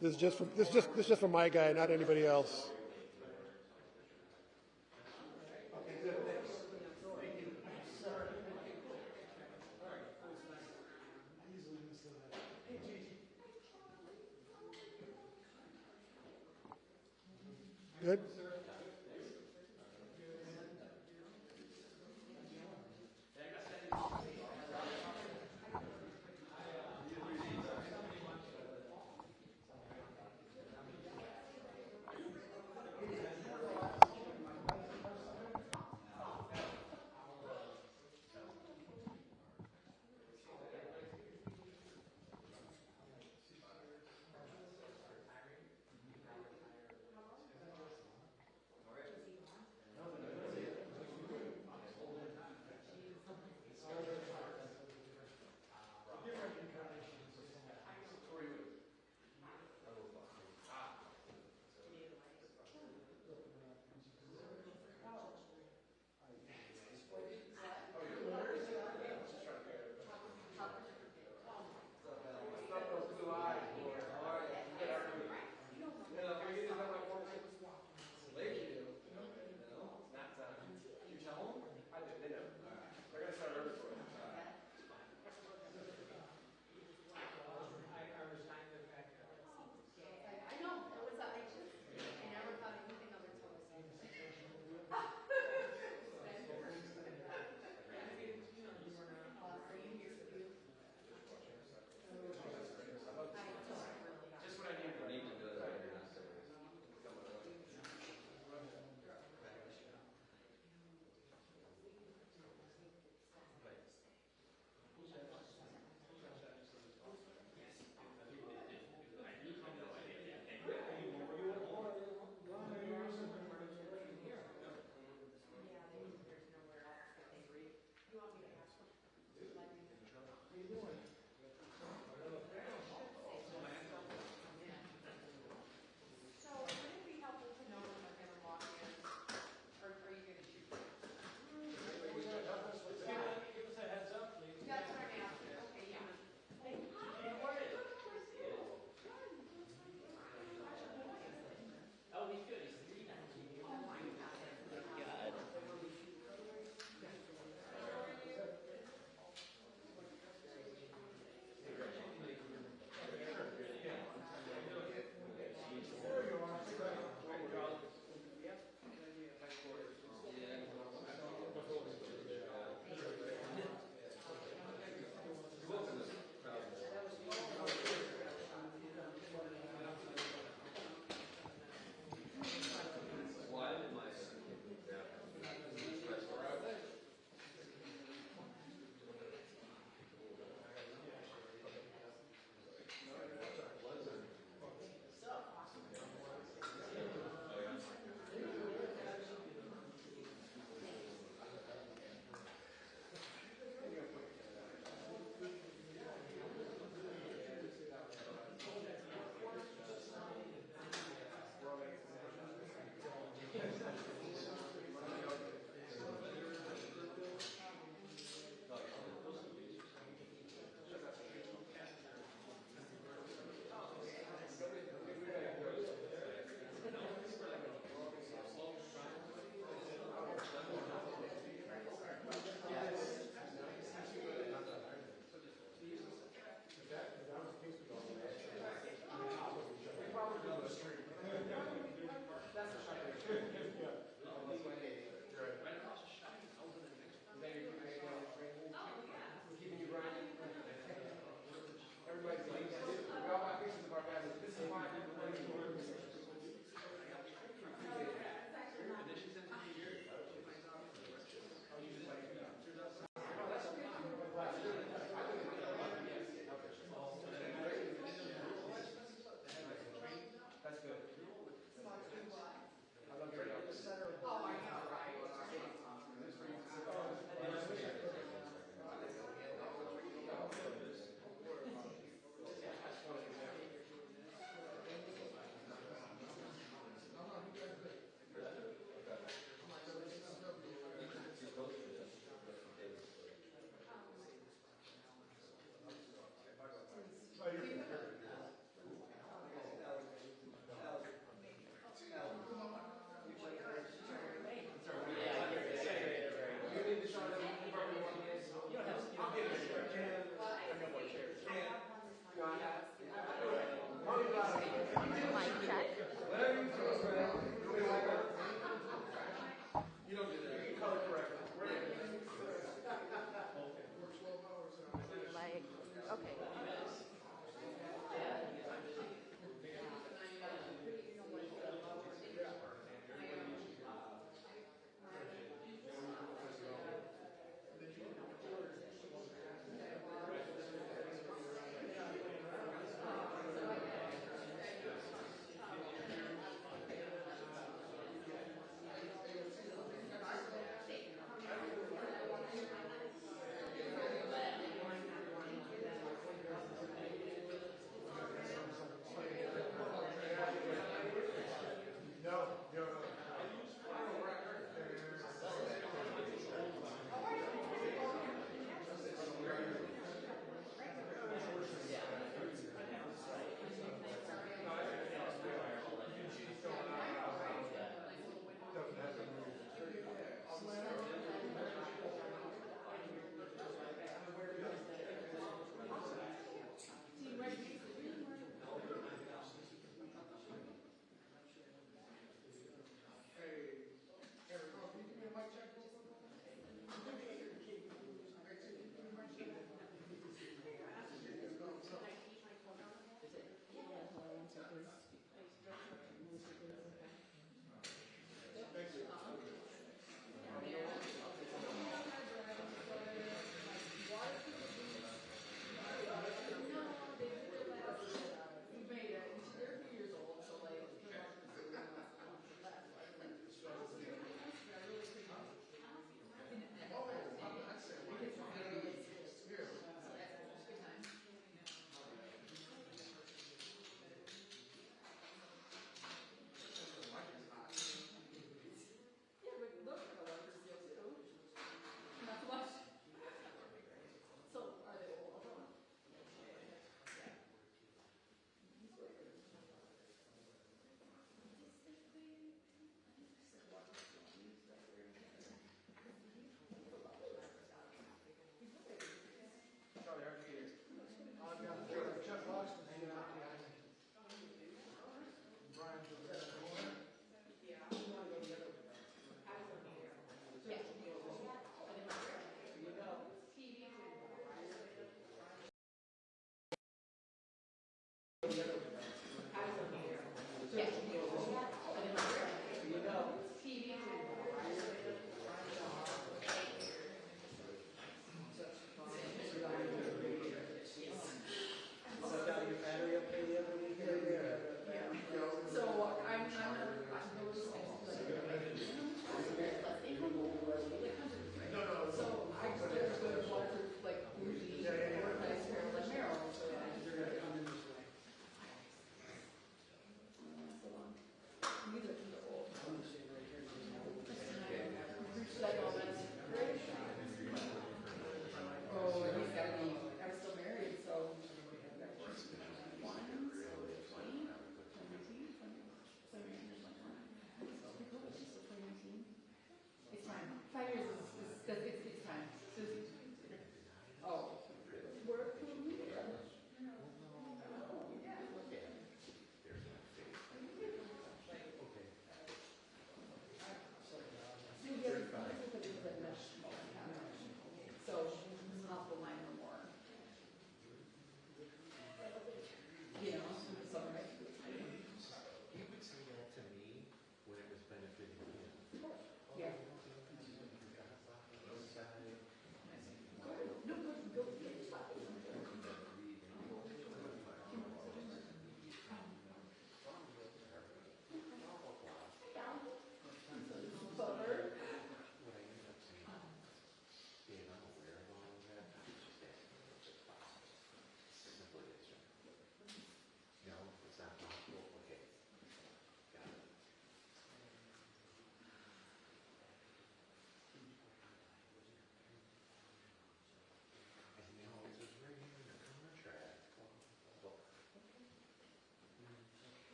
S19: This is just for my guy, not anybody else. Good.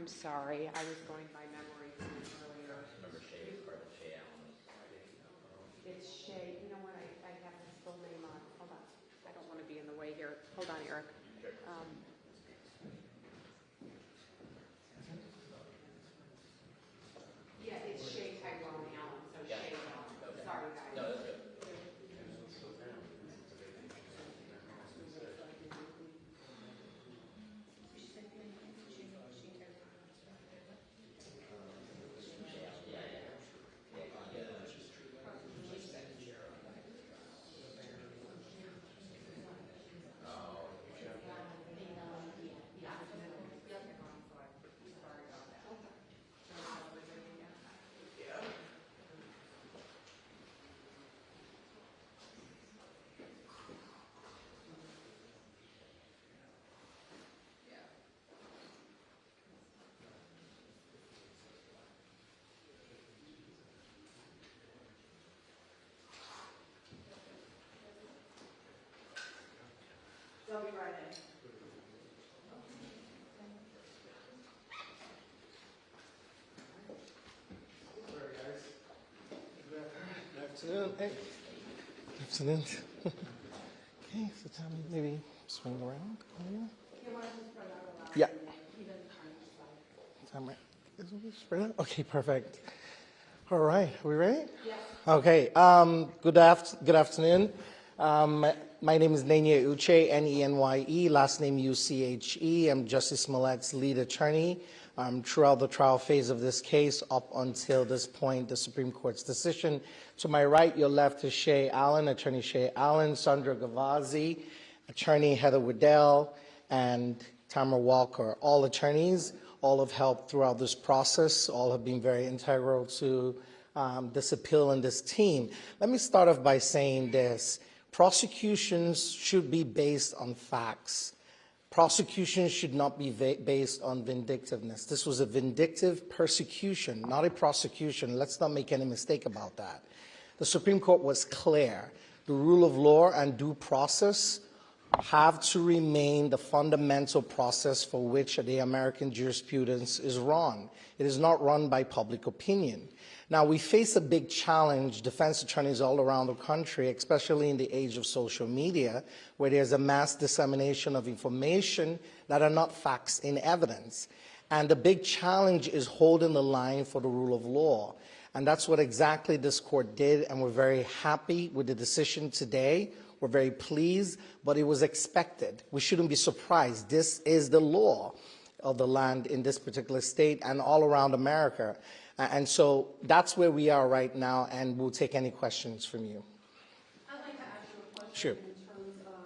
S20: I'm sorry, I was going by memory from earlier.
S21: Remember Shay is part of Shay Allen.
S20: It's Shay, you know what, I have his full name on, hold on. I don't want to be in the way here. Hold on, Eric. Yeah, it's Shay Tyrone Allen, so Shay Allen. Sorry, guys.
S21: No, that's good.
S20: They'll be right in.
S18: Sorry, guys. Good afternoon. Hey. Good afternoon. Okay, so tell me, maybe swing around. Yeah. Time right. Is it spread out? Okay, perfect. All right, are we ready?
S20: Yes.
S18: Okay. Good afternoon. My name is Nenye Uche, Nenye, last name Uche. I'm Justice Smollett lead attorney throughout the trial phase of this case up until this point, the Supreme Court's decision. To my right, your left is Shay Allen, Attorney Shay Allen, Sandra Gavazzi, Attorney Heather Waddell, and Tamara Walker, all attorneys. All have helped throughout this process. All have been very integral to this appeal and this team. Let me start off by saying this. Prosecutions should be based on facts. Prosecutions should not be based on vindictiveness. This was a vindictive persecution, not a prosecution. Let's not make any mistake about that. The Supreme Court was clear. The rule of law and due process have to remain the fundamental process for which the American jurisprudence is run. It is not run by public opinion. Now, we face a big challenge, defense attorneys all around the country, especially in the age of social media, where there's a mass dissemination of information that are not facts in evidence. And the big challenge is holding the line for the rule of law. And that's what exactly this court did, and we're very happy with the decision today. We're very pleased, but it was expected. We shouldn't be surprised. This is the law of the land in this particular state and all around America. And so that's where we are right now, and we'll take any questions from you.
S22: I'd like to ask you a question
S18: Sure.
S22: in terms of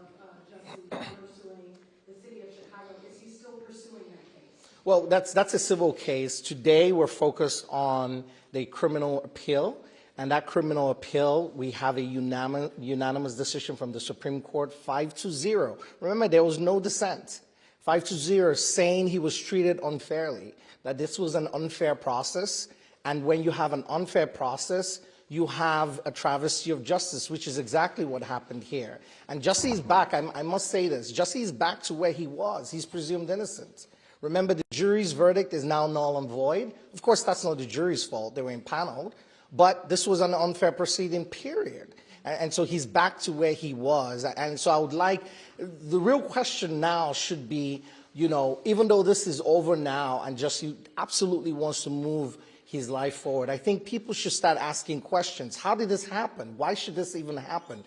S22: Justice pursuing the city of Chicago. Is he still pursuing that case?
S18: Well, that's a civil case. Today we're focused on the criminal appeal. And that criminal appeal, we have a unanimous decision from the Supreme Court, 5-0. Remember, there was no dissent. 5-0, saying he was treated unfairly, that this was an unfair process. And when you have an unfair process, you have a travesty of justice, which is exactly what happened here. And Jussie is back. I must say this. Jussie is back to where he was. He's presumed innocent. Remember, the jury's verdict is now null and void. Of course, that's not the jury's fault. They were impaneled. But this was an unfair proceeding, period. And so he's back to where he was. And so I would like, the real question now should be, even though this is over now and Jussie absolutely wants to move his life forward, I think people should start asking questions. How did this happen? Why should this even happen?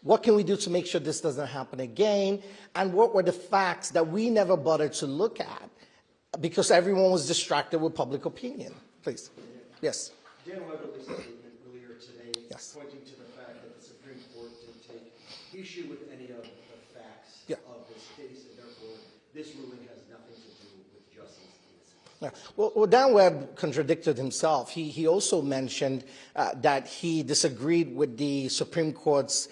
S18: What can we do to make sure this doesn't happen again? And what were the facts that we never bothered to look at because everyone was distracted with public opinion? Please. Yes.
S23: Dan Weber released a statement earlier today
S18: Yes.
S23: pointing to the fact that the Supreme Court didn't take issue with any of the facts of this case, and therefore this ruling has nothing to do with Jussie's innocence.
S18: Yeah. Well, Dan Webb contradicted himself. He also mentioned that he disagreed with the Supreme Court's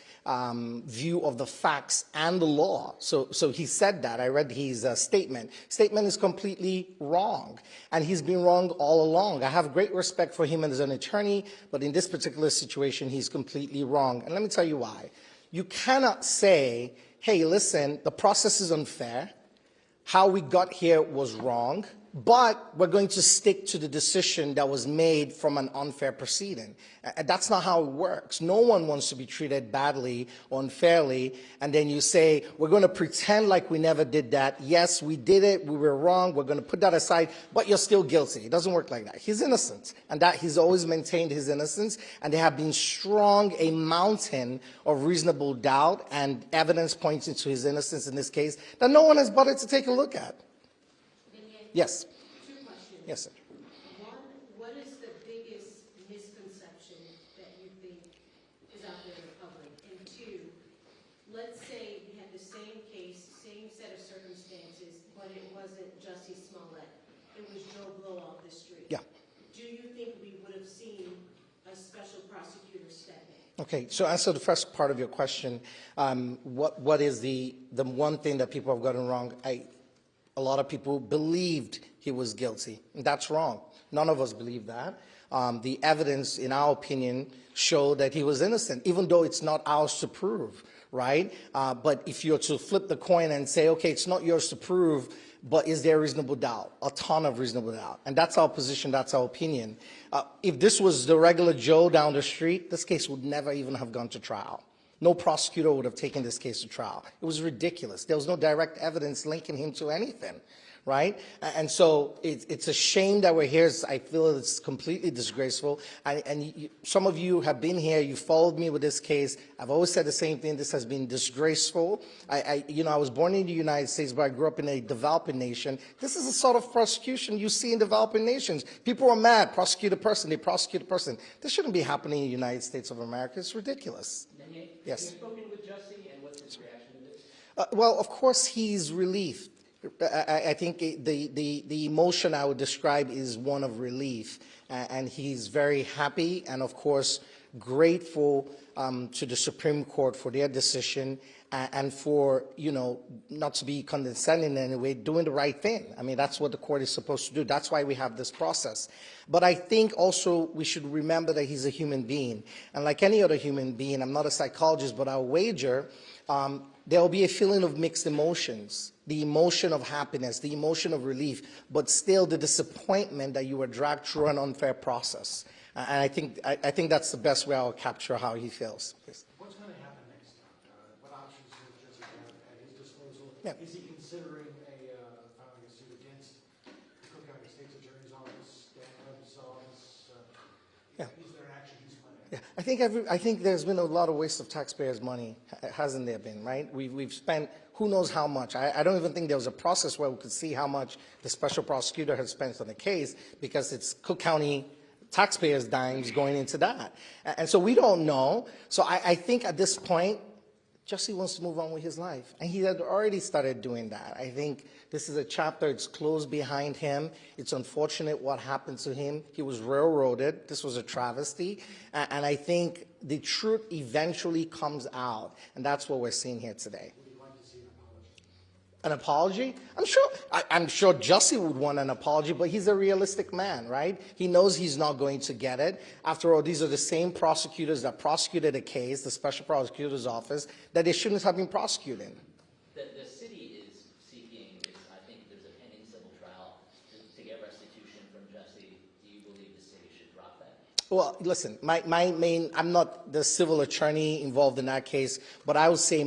S18: view of the facts and the law. So he said that. I read his statement. Statement is completely wrong. And he's been wrong all along. I have great respect for him as an attorney, but in this particular situation, he's completely wrong. And let me tell you why. You cannot say, hey, listen, the process is unfair. How we got here was wrong. but we're going to stick to the decision that was made from an unfair proceeding. That's not how it works. No one wants to be treated badly or unfairly, and then you say, we're going to pretend like we never did that. Yes, we did it, we were wrong, we're going to put that aside, but you're still guilty. It doesn't work like that. He's innocent, and that he's always maintained his innocence, and there have been strong, a mountain of reasonable doubt and evidence pointing to his innocence in this case that no one has bothered to take a look at. Yes.
S22: Two questions.
S18: Yes, sir.
S22: One, what is the biggest misconception that you think is out there in the public? And two, let's say we had the same case, same set of circumstances, but it wasn't Jussie Smollett. It was Joe Blow off the street.
S18: Yeah.
S22: Do you think we would have seen a special prosecutor step in?
S18: Okay, so answer the first part of your question. What is the one thing that people have gotten wrong? A lot of people believed he was guilty. That's wrong. None of us believe that. The evidence, in our opinion, showed that he was innocent, even though it's not ours to prove, right? But if you're to flip the coin and say, okay, it's not yours to prove, but is there reasonable doubt? A ton of reasonable doubt. And that's our position, that's our opinion. If this was the regular Joe down the street, this case would never even have gone to trial. No prosecutor would have taken this case to trial. It was ridiculous. There was no direct evidence linking him to anything, right? And so it's a shame that we're here. I feel it's completely disgraceful. Some of you have been here. You followed me with this case. I've always said the same thing. This has been disgraceful. I was born in the United States, but I grew up in a developing nation. This is the sort of prosecution you see in developing nations. People are mad. Prosecute a person. They prosecute a person. This shouldn't be happening in the United States of America. It's ridiculous. Yes.
S1: Have you spoken with Jussie, and what's his reaction to this?
S18: Well, of course, he's relieved. I think the emotion I would describe is one of relief, and he's very happy and, of course, grateful to the Supreme Court for their decision and for, not to be condescending in any way, doing the right thing. I mean, that's what the court is supposed to do. That's why we have this process. But I think also we should remember that he's a human being. And like any other human being, I'm not a psychologist, but I'll wager there will be a feeling of mixed emotions, the emotion of happiness, the emotion of relief, but still the disappointment that you were dragged through an unfair process. And I think that's the best way I'll capture how he feels. Please.
S23: What's going to happen next? What options does Jussie have at his disposal?
S18: Yeah.
S23: Is he considering filing a suit against the Cook County State's Attorney's Office, Dan Webb's office?
S18: Yeah.
S23: Is there an action he's planning?
S18: Yeah, I think there's been a lot of waste of taxpayers' money, hasn't there been, right? We've spent who knows how much. I don't even think there was a process where we could see how much the special prosecutor had spent on the case because it's Cook County taxpayers' dimes going into that. And so we don't know. So I think at this point, Jussie wants to move on with his life. And he had already started doing that. I think this is a chapter, it's closed behind him. It's unfortunate what happened to him. He was railroaded. This was a travesty. And I think the truth eventually comes out. And that's what we're seeing here today. An apology? I'm sure Jussie would want an apology, but he's a realistic man, right? He knows he's not going to get it. After all, these are the same prosecutors that prosecuted a case, the special prosecutor's office, that they shouldn't have been prosecuting.
S1: The city is seeking, I think there's a pending civil trial to get restitution from Jussie. Do you believe the city should drop that?
S18: Well, listen, I'm not the civil attorney involved in that case, but I would say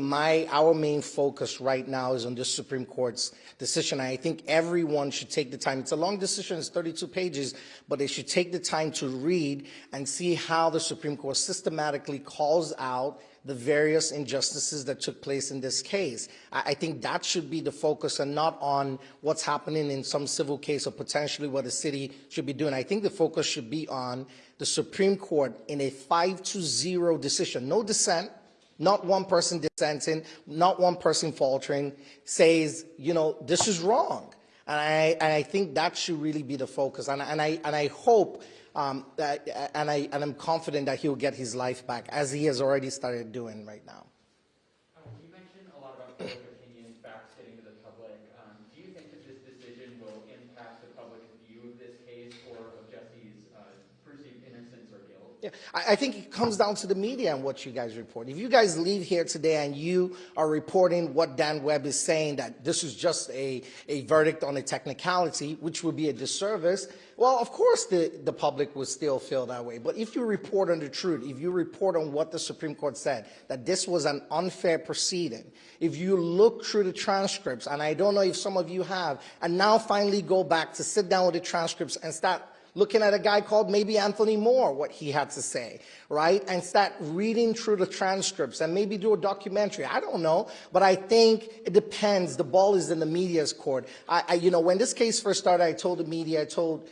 S18: our main focus right now is on the Supreme Court's decision. I think everyone should take the time. It's a long decision, it's 32 pages, but they should take the time to read and see how the Supreme Court systematically calls out the various injustices that took place in this case. I think that should be the focus and not on what's happening in some civil case or potentially what the city should be doing. I think the focus should be on the Supreme Court in a 5-0 decision. No dissent, not one person dissenting, not one person faltering, says, this is wrong. And I think that should really be the focus. And I hope and I'm confident that he'll get his life back, as he has already started doing right now.
S3: You mentioned a lot about public opinion facts getting to the public. Do you think that this decision will impact the public's view of this case or of Jussie's perceived innocence or guilt?
S18: Yeah, I think it comes down to the media and what you guys report. If you guys leave here today and you are reporting what Dan Webb is saying, that this is just a verdict on a technicality, which would be a disservice, well, of course the public will still feel that way. But if you report on the truth, if you report on what the Supreme Court said, that this was an unfair proceeding, if you look through the transcripts, and I don't know if some of you have, and now finally go back to sit down with the transcripts and start looking at a guy called maybe Anthony Moore, what he had to say, right? And start reading through the transcripts and maybe do a documentary. I don't know, but I think it depends. The ball is in the media's court. You know, when this case first started, I told the media, I told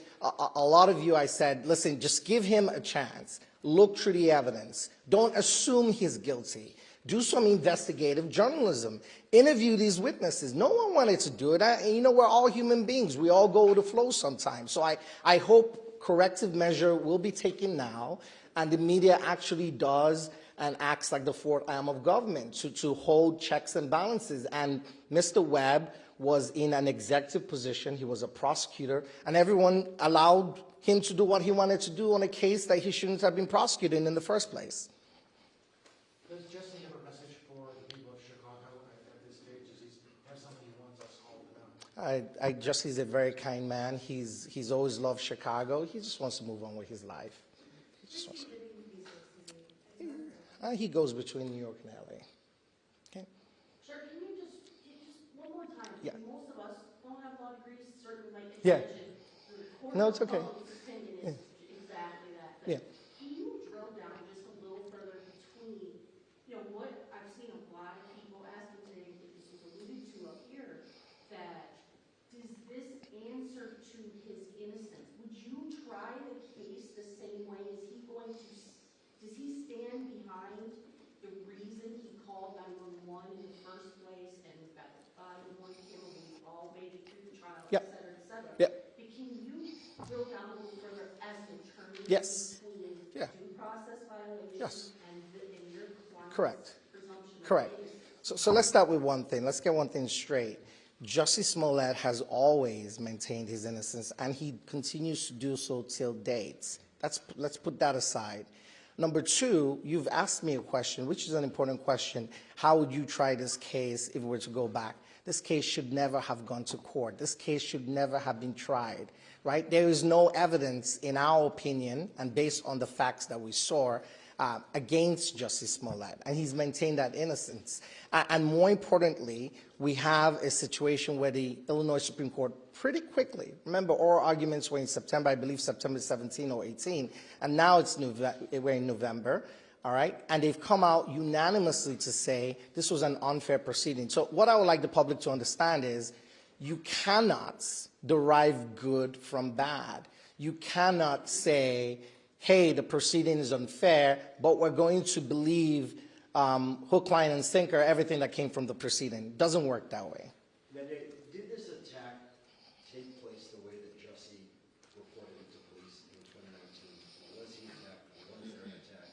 S18: a lot of you, I said, listen, just give him a chance. Look through the evidence. Don't assume he's guilty. Do some investigative journalism. Interview these witnesses. No one wanted to do it. You know, we're all human beings. We all go with the flow sometimes. So I hope corrective measure will be taken now, and the media actually does and acts like the fourth arm of government to hold checks and balances. And Mr. Webb was in an executive position. He was a prosecutor, and everyone allowed him to do what he wanted to do on a case that he shouldn't have been prosecuting in the first place.
S19: Does Jesse have a message for the people of Chicago at this stage? Does he have something he wants us all to know?
S18: Jesse's a very kind man. He's always loved Chicago. He just wants to move on with his life. He just wants he goes between New York and LA. Okay.
S4: Sure, can you just one more time?
S18: Yeah.
S4: Most of us don't have law degrees, certainly like
S18: Yeah.
S4: The court
S18: No, it's
S4: of
S18: okay.
S4: public's opinion is exactly that. But
S18: Yeah.
S4: can you drill down just a little further between, you know, what I've seen a lot of people asking today, I think this was alluded to up here, that does this answer to his innocence? Would you try the case the same way? Is he going to, does he stand behind the reason he called 911 in the first place and got the 5-1 camera, we all made it through the trial,
S18: Yep.
S4: et cetera, et cetera?
S18: Yep.
S4: But can you drill down a little further as an attorney
S18: Yes.
S4: between
S18: Yeah.
S4: due process violations
S18: Yes.
S4: and your client's
S18: Correct.
S4: presumption of
S18: Correct.
S4: innocence?
S18: So let's start with one thing. Let's get one thing straight. Justice Smollett has always maintained his innocence, and he continues to do so till date. Let's put that aside. Number two, you've asked me a question, which is an important question. How would you try this case if we were to go back? This case should never have gone to court. This case should never have been tried, right? There is no evidence, in our opinion, and based on the facts that we saw, against Justice Smollett, and he's maintained that innocence. And more importantly, we have a situation where the Illinois Supreme Court pretty quickly, remember oral arguments were in September, I believe September 17 or 18, and now we're in November, all right? And they've come out unanimously to say this was an unfair proceeding. So what I would like the public to understand is you cannot derive good from bad. You cannot say, hey, the proceeding is unfair, but we're going to believe hook, line, and sinker everything that came from the proceeding. It doesn't work that way.
S23: Did this attack take place the way that Jesse reported it to police in 2019? Was he attacked? Was there an attack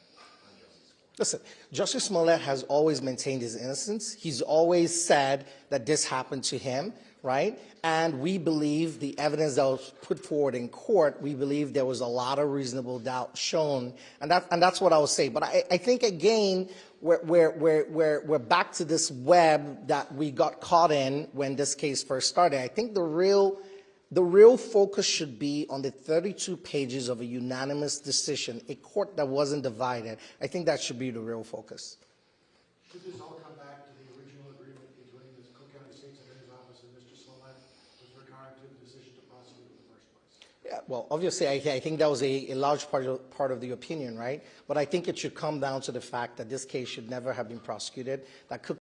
S23: on Justice Smollett?
S18: Listen, Justice Smollett has always maintained his innocence. He's always said that this happened to him, right? And we believe the evidence that was put forward in court, we believe there was a lot of reasonable doubt shown, and that's what I will say. But I think, again, we're back to this web that we got caught in when this case first started. I think the real focus should be on the 32 pages of a unanimous decision, a court that wasn't divided. I think that should be the real focus.
S19: Should this all come back to the original agreement between the Cook County State's Attorney's Office and Mr. Smollett with regard to the decision to prosecute in the first place?
S18: Yeah, well, obviously, I think that was a large part of the opinion, right? But I think it should come down to the fact that this case should never have been prosecuted, that Cook